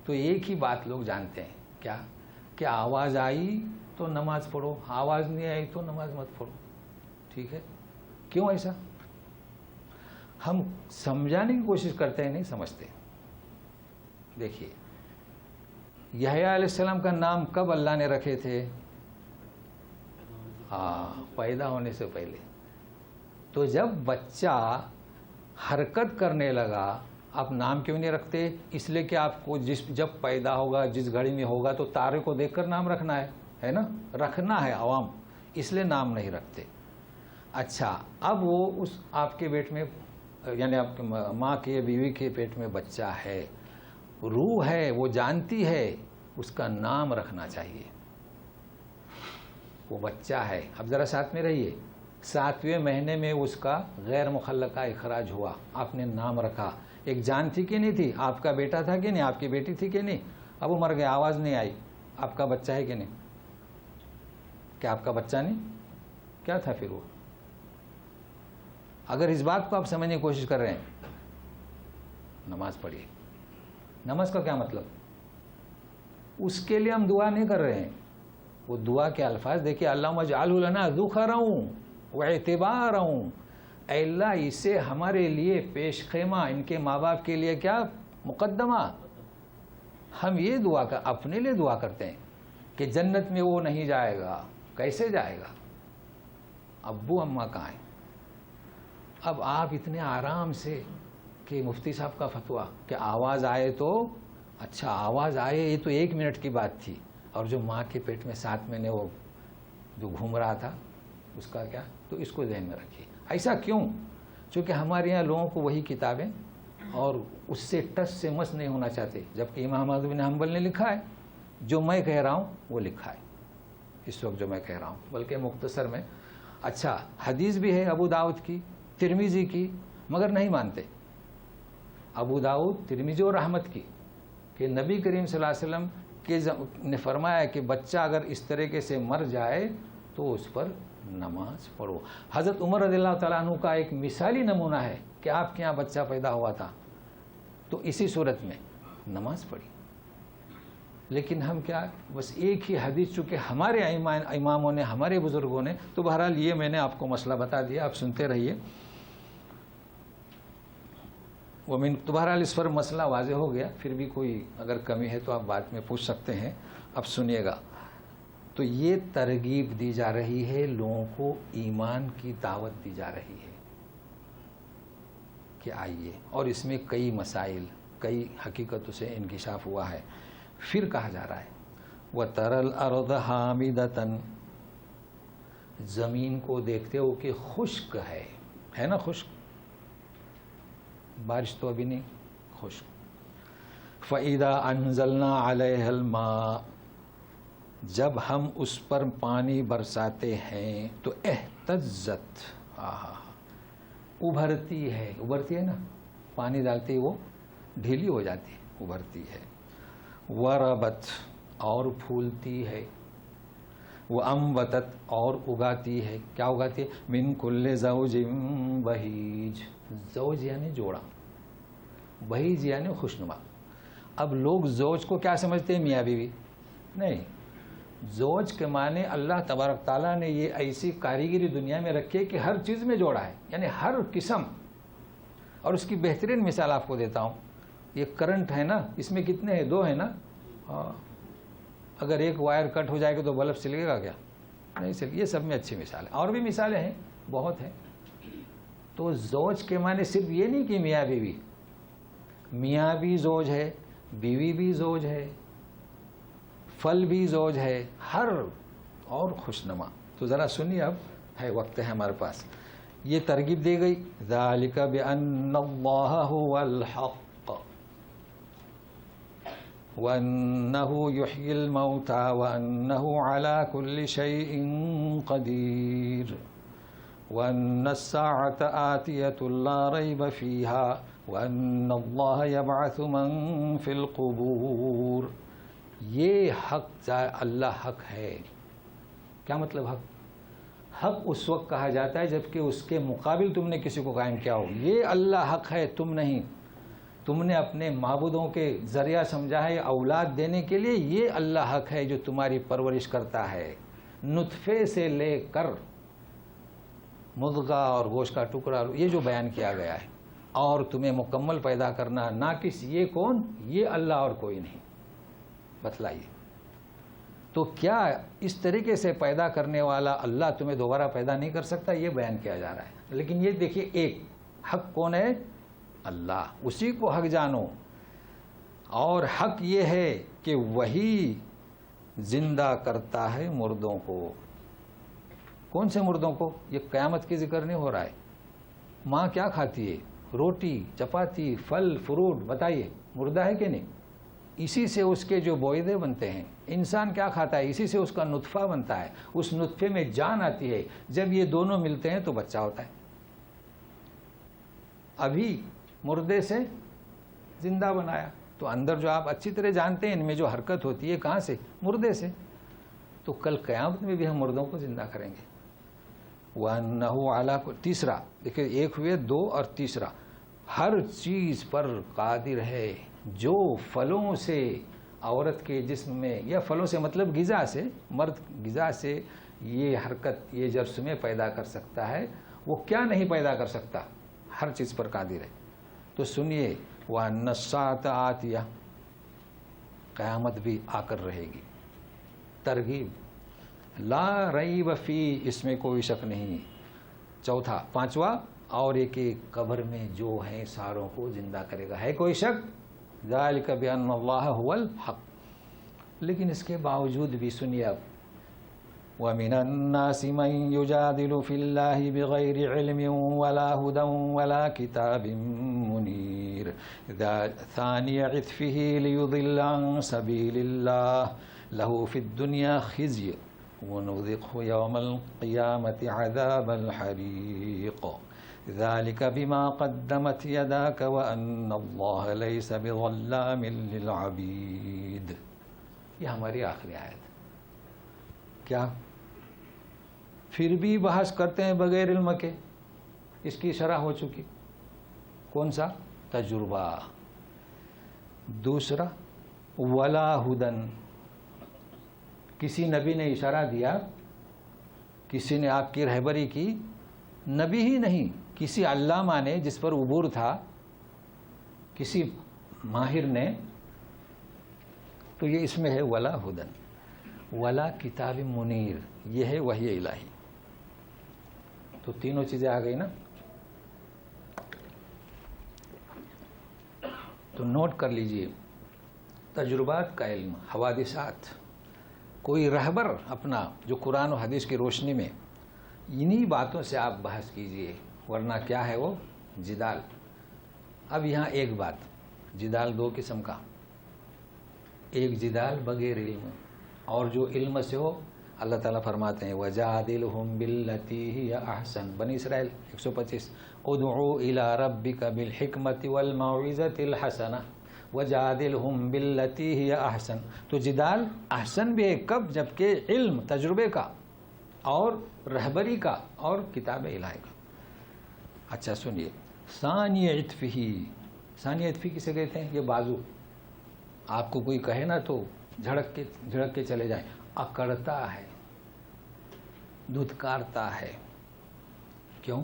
تو ایک ہی بات لوگ جانتے ہیں، کیا کہ آواز آئی تو نماز پڑھو، آواز نہیں آئی تو نماز مت پڑھو، ٹھیک ہے؟ کیوں ایسا؟ ہم سمجھانے کی کوشش کرتے ہیں، نہیں سمجھتے۔ دیکھیے، یحییٰ علیہ السلام کا نام کب اللہ نے رکھے تھے؟ پیدا ہونے سے پہلے۔ تو جب بچہ حرکت کرنے لگا، آپ نام کیوں نہیں رکھتے؟ اس لیے کہ آپ کو جب پیدا ہوگا، جس گھڑی میں ہوگا تو تارے کو دیکھ کر نام رکھنا ہے نا، رکھنا ہے عوام، اس لیے نام نہیں رکھتے۔ اچھا، اب وہ اس آپ کے پیٹ میں، یعنی آپ کے ماں کے بیوی کے پیٹ میں بچہ ہے، روح ہے، وہ جانتی ہے، اس کا نام رکھنا چاہیے۔ وہ بچہ ہے، اب ذرا ساتھ میں رہیے۔ 7ویں مہینے میں اس کا غیر مخلقہ اخراج ہوا، آپ نے نام رکھا۔ ایک جان تھی کہ نہیں تھی؟ آپ کا بیٹا تھا کہ نہیں؟ آپ کی بیٹی تھی کہ نہیں؟ اب وہ مر گیا، آواز نہیں آئی، آپ کا بچہ ہے کہ نہیں؟ کیا آپ کا بچہ نہیں؟ کیا تھا پھر وہ؟ اگر اس بات کو آپ سمجھنے کی کوشش کر رہے ہیں، نماز پڑھیے۔ نماز کا کیا مطلب؟ اس کے لیے ہم دعا نہیں کر رہے ہیں، وہ دعا کے الفاظ دیکھیے، اللہم اجعلہ لنا ذخرا وَاعْتِبَارًا، اے اللہ اسے ہمارے لیے پیش خیمہ، ان کے ماں باپ کے لیے کیا مقدمہ. ہم یہ دعا اپنے لیے دعا کرتے ہیں کہ جنت میں وہ نہیں جائے گا. کیسے جائے گا؟ ابو اماں کہاں ہیں؟ اب آپ اتنے آرام سے کہ مفتی صاحب کا فتویٰ کہ آواز آئے تو اچھا، آواز آئے یہ تو 1 منٹ کی بات تھی، اور جو ماں کے پیٹ میں 7 مہینے وہ جو گھوم رہا تھا اس کا کیا؟ تو اس کو ذہن میں رکھیے. ایسا کیوں؟ چونکہ ہمارے یہاں لوگوں کو وہی کتابیں اور اس سے ٹچ سے مس نہیں ہونا چاہتے، جبکہ امام احمد بن حنبل نے لکھا ہے جو میں کہہ رہا ہوں وہ لکھا ہے اس وقت جو میں کہہ رہا ہوں، بلکہ مختصر میں. اچھا حدیث بھی ہے ابو داؤد کی، ترمذی کی، مگر نہیں مانتے. ابو داؤد، ترمذی اور احمد کی کہ نبی کریم صلی اللہ علیہ وسلم نے فرمایا کہ بچہ اگر اس طریقے سے مر جائے تو اس پر نماز پڑھو. حضرت عمر رضی اللہ تعالیٰ عنہ کا ایک مثالی نمونہ ہے کہ آپ کے یہاں بچہ پیدا ہوا تھا تو اسی صورت میں نماز پڑھی. لیکن ہم کیا بس ایک ہی حدیث، چونکہ ہمارے اماموں نے، ہمارے بزرگوں نے، تو بہرحال یہ میں نے آپ کو مسئلہ بتا دیا، آپ سنتے رہیے. تو بہرحال اس پر مسئلہ واضح ہو گیا. پھر بھی کوئی اگر کمی ہے تو آپ بعد میں پوچھ سکتے ہیں. اب سنیے گا. تو یہ ترغیب دی جا رہی ہے، لوگوں کو ایمان کی دعوت دی جا رہی ہے کہ آئیے، اور اس میں کئی مسائل، کئی حقیقتوں سے انکشاف ہوا ہے. پھر کہا جا رہا ہے وَتَرَى الْأَرْضَ حَامِدَةً، زمین کو دیکھتے ہو کہ خشک ہے نا، خشک، بارش تو ابھی نہیں، خشک. فَإِذَا أَنزَلْنَا عَلَيْهَا الْمَاءَ، جب ہم اس پر پانی برساتے ہیں تو اہتزت، ابھرتی ہے نا، پانی ڈالتے ہی وہ ڈھیلی ہو جاتی ہے، ابھرتی ہے. وربت، اور پھولتی ہے. وانبتت، اور اگاتی ہے. کیا اگاتی ہے؟ من کل زوج بہیج، زوج یعنی جوڑا، بہیج یعنی خوشنما. اب لوگ زوج کو کیا سمجھتے ہیں؟ میاں بیوی. نہیں، زوج کے معنی اللہ تبارک تعالیٰ نے یہ ایسی کاریگری دنیا میں رکھی ہے کہ ہر چیز میں جوڑا ہے، یعنی ہر قسم. اور اس کی بہترین مثال آپ کو دیتا ہوں. یہ کرنٹ ہے نا، اس میں کتنے ہیں؟ 2 ہیں نا. اگر ایک وائر کٹ ہو جائے گا تو بلب چلے گا کیا؟ نہیں چلے. یہ سب میں اچھی مثال ہے، اور بھی مثالیں ہیں، بہت ہیں. تو زوج کے معنی صرف یہ نہیں کہ میاں بیوی، میاں بھی زوج ہے، بیوی بھی زوج ہے، پھل بھی زوج ہے، ہر، اور خوشنما. تو ذرا سنیے، اب ہے وقت ہے ہمارے پاس. یہ ترغیب دی گئی ذالک بأن اللہ هو الحق وأنه يحيي الموتى وأنه على كل شيء قدير وأن الساعة آتية لا ريب فيها وأن الله يبعث من في القبور. یہ حق، اللہ حق ہے. کیا مطلب حق؟ حق اس وقت کہا جاتا ہے جبکہ اس کے مقابل تم نے کسی کو قائم کیا ہو. یہ اللہ حق ہے، تم نہیں. تم نے اپنے معبودوں کے ذریعہ سمجھا ہے اولاد دینے کے لیے. یہ اللہ حق ہے جو تمہاری پرورش کرتا ہے، نطفے سے لے کر مضغہ اور گوشت کا ٹکڑا، یہ جو بیان کیا گیا ہے، اور تمہیں مکمل پیدا کرنا ناقص. یہ کون؟ یہ اللہ اور کوئی نہیں. بتلائیے. تو کیا اس طریقے سے پیدا کرنے والا اللہ تمہیں دوبارہ پیدا نہیں کر سکتا؟ یہ بیان کیا جا رہا ہے. لیکن یہ دیکھیے، ایک حق کون ہے؟ اللہ. اسی کو حق جانو. اور حق یہ ہے کہ وہی زندہ کرتا ہے مردوں کو. کون سے مردوں کو؟ یہ قیامت کی ذکر نہیں ہو رہا ہے. ماں کیا کھاتی ہے؟ روٹی، چپاتی، پھل، فروٹ. بتائیے مردہ ہے کہ نہیں؟ اسی سے اس کے جو بوئدے بنتے ہیں. انسان کیا کھاتا ہے؟ اسی سے اس کا نطفہ بنتا ہے. اس نطفے میں جان آتی ہے. جب یہ دونوں ملتے ہیں تو بچہ ہوتا ہے. ابھی مردے سے زندہ بنایا. تو اندر جو آپ اچھی طرح جانتے ہیں ان میں جو حرکت ہوتی ہے کہاں سے؟ مردے سے. تو کل قیامت میں بھی ہم مردوں کو زندہ کریں گے. وَأَنَّهُ عَلَىٰ. تیسرا دیکھیں، ایک ہوئے، 2 اور تیسرا، ہر چیز پر قادر ہے. جو پھلوں سے عورت کے جسم میں، یا پھلوں سے مطلب غذا سے، مرد غذا سے یہ حرکت، یہ جرثومے پیدا کر سکتا ہے، وہ کیا نہیں پیدا کر سکتا؟ ہر چیز پر قادر ہے. تو سنیے وَأَنَّ السَّاعَةَ آتِيَةٌ، قیامت بھی آ کر رہے گی. ترغیب، لا ریب فی، اس میں کوئی شک نہیں. چوتھا، پانچواں، اور ایک قبر میں جو ہیں ساروں کو زندہ کرے گا. ہے کوئی شک؟ ذالک بأن اللہ هو الحق. لیکن اس کے باوجود بھی سنیے اب، وَمِنَ النَّاسِ مَن يُجَادِلُ فِي اللَّهِ بِغَيْرِ عِلْمٍ وَلَا هُدًى وَلَا كِتَابٍ مُنِيرٍ ثَانِيَ عِطْفِهِ لِيُضِلَّ عَن سَبِيلِ اللَّهِ لَهُ فِي الدُّنْيَا خِزْيٌ وَنُذِقْهُ يَوْمَ الْقِيَامَةِ عَذَابَ الْحَرِيقِ ذَلِكَ بِمَا قَدَّمَتْ يَدَاكَ وَأَنَّ اللَّهَ لَيْسَ بِظَلَّامٍ لِلْعَبِيدِ. یہ ہماری آخری آیت. کیا پھر بھی بحث کرتے ہیں بغیر علم کے؟ اس کی شرح ہو چکی. کون سا؟ تجربہ. دوسرا ولا ہدن، کسی نبی نے اشارہ دیا، کسی نے آپ کی رہبری کی، نبی ہی نہیں، کسی علامہ نے جس پر عبور تھا، کسی ماہر نے. تو یہ اس میں ہے ولا ہدن ولا کتاب منیر، یہ ہے وحی الہی. تو تینوں چیزیں آ گئی نا. تو نوٹ کر لیجئے، تجربات کا علم، حوادثات. کوئی رہبر اپنا جو قرآن و حدیث کی روشنی میں، انہی باتوں سے آپ بحث کیجئے، ورنہ کیا ہے وہ؟ جدال. اب یہاں ایک بات، جدال دو قسم کا، ایک جدال بغیر علم، اور جو علم سے ہو. اللہ تعالیٰ فرماتے ہیں وَجَادِلْهُمْ بِالَّتِي هِيَ أَحْسَنُ، بنی اسرائیل 125، اُدْعُوا إِلَىٰ رَبِّكَ بِالْحِكْمَةِ وَالْمَوْعِظَةِ الْحَسَنَةِ وَجَادِلْهُمْ بِالَّتِي هِيَ أَحْسَنُ. تو جدال احسن بھی ہے، کب؟ جبکہ علم، تجربے کا اور رہبری کا اور کتاب الہی کا. اچھا سنیے، ثانی عطفہ. ثانی عطفی کسے کہتے ہیں؟ یہ بازو. آپ کو کوئی کہے نا تو جھڑک کے چلے جائیں. اکڑتا ہے، دھتکارتا ہے. کیوں؟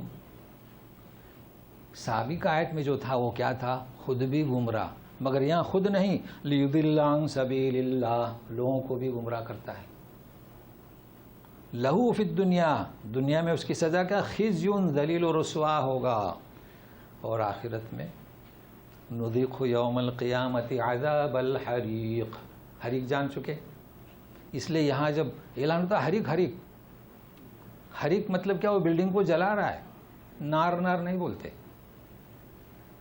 سابق آیت میں جو تھا وہ کیا تھا؟ خود بھی گمراہ، مگر یہاں خود نہیں، لیضل عن سبیل اللہ، لوگوں کو بھی گمراہ کرتا ہے. لہو فی الدنیا، دنیا میں اس کی سزا کیا؟ خزی، ذلیل و رسوا ہوگا. اور آخرت میں نذیقہ یوم القیامت عذاب الحریق. حریق جان چکے، اس لیے یہاں جب اعلان ہوتا ہے حریق حریق، حریق مطلب کیا؟ وہ بلڈنگ کو جلا رہا ہے. نار نار نہیں بولتے.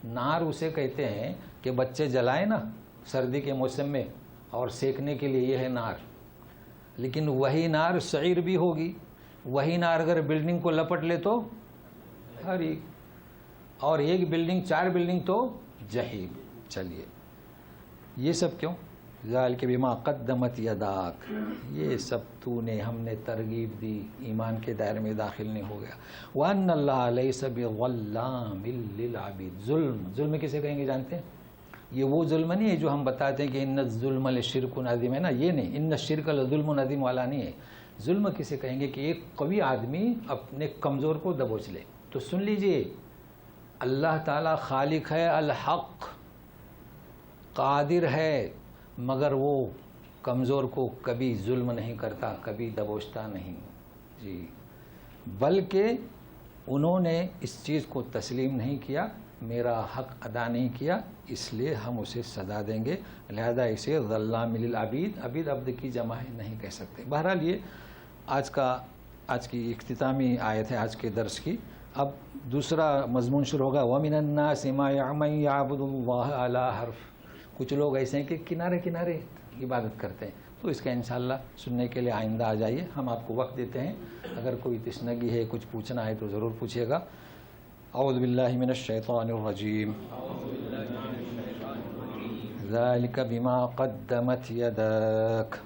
نار اسے کہتے ہیں کہ بچے جلائیں نا سردی کے موسم میں اور سیکنے کے لیے، یہ ہے نار. لیکن وہی نار سعیر بھی ہوگی، وہی نار اگر بلڈنگ کو لپٹ لے تو حریق، اور ایک بلڈنگ 4 بلڈنگ تو جہیم. چلیے، یہ سب کیوں؟ ذالک بما قدمت یداک، یہ سب تو نے، ہم نے ترغیب دی، ایمان کے دائرے میں داخل نہیں ہو گیا. وَأَنَّ اللَّهَ لَيْسَ بِظَلَّامٍ لِلْعَبِيدِ. ظلم کسے کہیں گے جانتے ہیں؟ یہ وہ ظلم نہیں ہے جو ہم بتاتے ہیں کہ ان الظلم لشرک عظیم، ہے نا، یہ نہیں. ان الشرک لظلم عظیم والا نہیں ہے. ظلم کسے کہیں گے کہ ایک قوی آدمی اپنے کمزور کو دبوچ لے. تو سن لیجئے، اللہ تعالیٰ خالق ہے، الحق، قادر ہے، مگر وہ کمزور کو کبھی ظلم نہیں کرتا، کبھی دبوچتا نہیں. جی، بلکہ انہوں نے اس چیز کو تسلیم نہیں کیا، میرا حق ادا نہیں کیا، اس لیے ہم اسے سزا دیں گے. لہذا اسے ظلام للعبید، عبید عبد کی جمع ہے، نہیں کہہ سکتے. بہرحال یہ آج کی اختتامی آیت ہے آج کے درس کی. اب دوسرا مضمون شروع ہوگا. وَمِنَ النَّاسِ مَن يَعْبُدُ اللَّهَ عَلَى حَرْفٍ. کچھ لوگ ایسے ہیں کہ کنارے کنارے عبادت کرتے ہیں. تو اس کا انشاءاللہ سننے کے لیے آئندہ آ جائیے، ہم آپ کو وقت دیتے ہیں. اگر کوئی تشنگی ہے، کچھ پوچھنا ہے تو ضرور پوچھیے گا. اعوذ باللہ من الشیطان الرجیم. ذالک بما قدمت یداک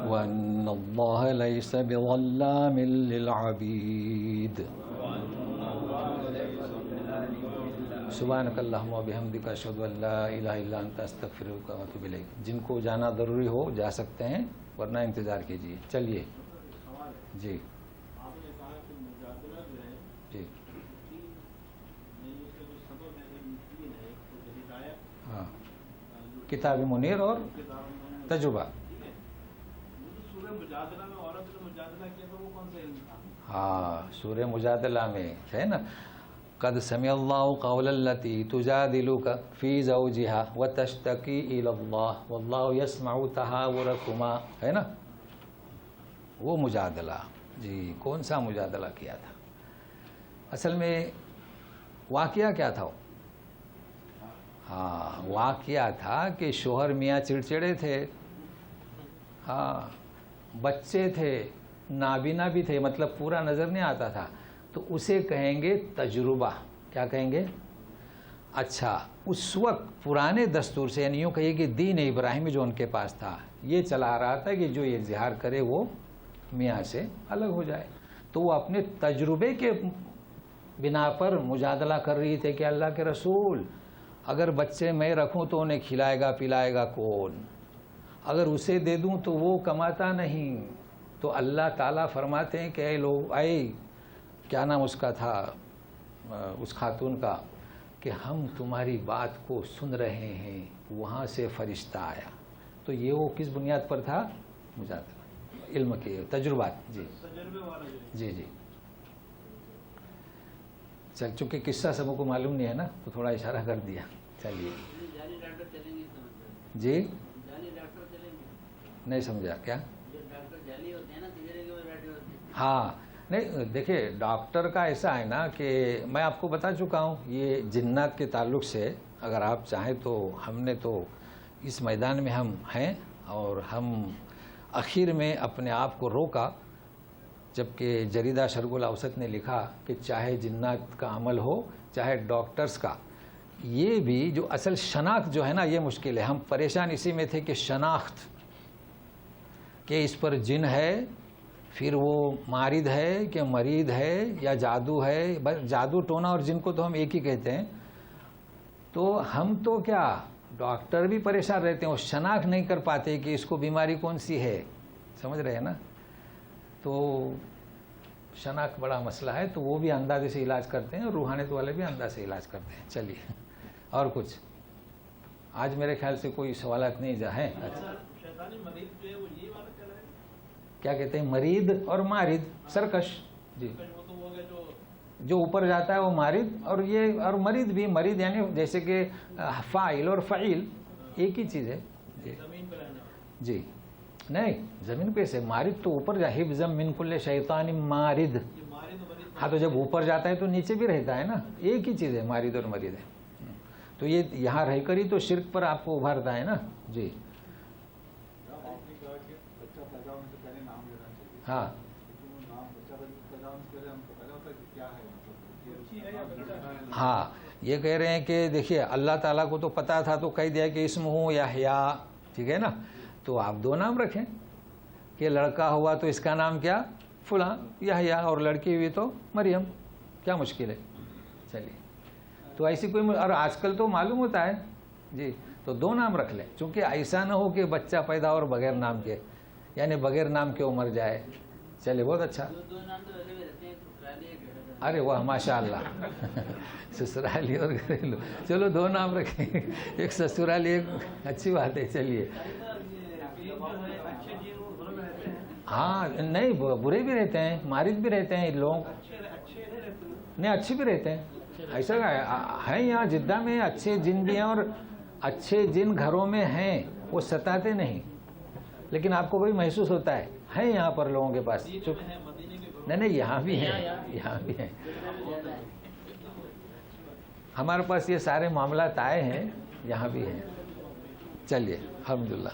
وَأَنَّ اللَّهَ لَيْسَ بِظَلَّامٍ لِلْعَبِيدِ. سبحانک اللہم و بحمدک، اشہد ان لا الہ الا انت، استغفرک و اتوب الیک. جن کو جانا ضروری ہو جا سکتے ہیں، ورنہ انتظار کیجیے. چلیے جی. کتاب منیر اور تجربہ. سورہ مجادلہ میں عورت نے مجادلہ کیا تھا وہ کون سا علم تھا؟ ہاں سورہ مجادلہ میں ہے نا، قد سمع اللہ قول التی تجادلک فی زوجہا وتشتکی الی اللہ واللہ یسمع تحاورکما، ہے نا وہ مجادلہ. جی کون سا مجادلہ کیا تھا؟ اصل میں واقعہ کیا تھا؟ ہاں واقعہ تھا کہ شوہر میاں چڑچڑے تھے، ہاں بچے تھے، نابینا بھی تھے، مطلب پورا نظر نہیں آتا تھا، تو اسے کہیں گے تجربہ. کیا کہیں گے؟ اچھا اس وقت پرانے دستور سے، یعنی یوں کہیے کہ دین ابراہیمی جو ان کے پاس تھا یہ چلا رہا تھا کہ جو یہ اظہار کرے وہ میاں سے الگ ہو جائے. تو وہ اپنے تجربے کے بنا پر مجادلہ کر رہی تھے کہ اللہ کے رسول اگر بچے میں رکھوں تو انہیں کھلائے گا پلائے گا کون؟ اگر اسے دے دوں تو وہ کماتا نہیں. تو اللہ تعالیٰ فرماتے ہیں کہ اے لوگ، اے کیا نام اس کا تھا، اس خاتون کا، کہ ہم تمہاری بات کو سن رہے ہیں. وہاں سے فرشتہ آیا. تو یہ وہ کس بنیاد پر تھا؟ مجادلہ، علم کے تجربات. جی تجربے والا جو ہے. جی جی چل، چونکہ قصہ سب کو معلوم نہیں ہے نا تو تھوڑا اشارہ کر دیا. چلیے جعلی ڈاکٹر چلیں گے سمجھ جی جعلی ڈاکٹر چلیں گے. نہیں سمجھا کیا؟ جو ڈاکٹر جعلی ہوتے ہیں نا تجربے کے اوپر بیٹھے ہوتے ہیں. ہاں نہیں دیکھیے ڈاکٹر کا ایسا ہے نا کہ میں آپ کو بتا چکا ہوں یہ جنات کے تعلق سے اگر آپ چاہیں تو ہم نے تو اس میدان میں ہم ہیں، اور ہم اخیر میں اپنے آپ کو روکا جبکہ جریدہ شرق الاوسط نے لکھا کہ چاہے جنات کا عمل ہو چاہے ڈاکٹرز کا، یہ بھی جو اصل شناخت جو ہے نا یہ مشکل ہے. ہم پریشان اسی میں تھے کہ شناخت کہ اس پر جن ہے، پھر وہ مارد ہے کہ مرید ہے یا جادو ہے. جادو ٹونا اور جن کو تو ہم ایک ہی کہتے ہیں. تو ہم تو کیا ڈاکٹر بھی پریشان رہتے ہیں، وہ شناخت نہیں کر پاتے کہ اس کو بیماری کون سی ہے. سمجھ رہے ہیں نا؟ تو شناخت بڑا مسئلہ ہے. تو وہ بھی اندازے سے علاج کرتے ہیں اور روحانیت والے بھی انداز سے علاج کرتے ہیں. چلیے اور کچھ آج میرے خیال سے کوئی سوالات نہیں ہیں. شیطانی مریض جو ہے وہ یہ والا کہہ رہا ہے. کیا کہتے ہیں؟ مرید اور مارد، سرکش. جی وہ تو وہ ہے جو اوپر جاتا ہے وہ مارد، اور یہ اور مرید بھی. مرید یعنی جیسے کہ فاعل اور فعیل ایک ہی چیز ہے. جی زمین پہ رہنے والا. جی نہیں زمین پہ سے مارد تو اوپر جا، حفظ من کل شیطان مارد. یہ مارد و مریض. ہاں تو جب اوپر جاتا ہے تو نیچے بھی رہتا ہے نا، ایک ہی چیز ہے مارد اور مرید ہے. تو یہ یہاں رہ کر ہی تو شرک پر آپ کو ابھارتا ہے نا. جی ہاں ہاں یہ کہہ رہے ہیں کہ دیکھیے اللہ تعالیٰ کو تو پتا تھا تو کہہ دیا کہ اسم ہوں یحییٰ، ٹھیک ہے نا. تو آپ دو نام رکھیں کہ لڑکا ہوا تو اس کا نام کیا فلاں یحییٰ، اور لڑکی ہوئی تو مریم. کیا مشکل ہے؟ چلیے تو ایسی کوئی اور آج کل تو معلوم ہوتا ہے. جی تو دو نام رکھ لیں، چونکہ ایسا نہ ہو کہ بچہ پیدا اور بغیر نام کے، یعنی بغیر نام کے وہ مر جائے. چلے بہت اچھا. دو نام تو ویسے بھی رہتے ہیں، سسرالی ایک گھر. ارے واہ ماشاء اللہ سسرالی اور گھریلو، چلو دو نام رکھیں، ایک سسرالی ایک. اچھی بات ہے. چلیے ہاں نہیں برے بھی رہتے ہیں، مارد بھی رہتے ہیں لوگ. نہیں اچھے بھی رہتے ہیں. ایسا ہے یہاں جدہ میں اچھے جن بھی ہیں، اور اچھے جن گھروں میں ہیں وہ ستاتے نہیں، لیکن آپ کو بھی محسوس ہوتا ہے یہاں پر لوگوں کے پاس. نہیں یہاں بھی ہیں، یہاں بھی ہیں. ہمارے پاس یہ سارے معاملات آئے ہیں، یہاں بھی ہیں. چلیے الحمدللہ.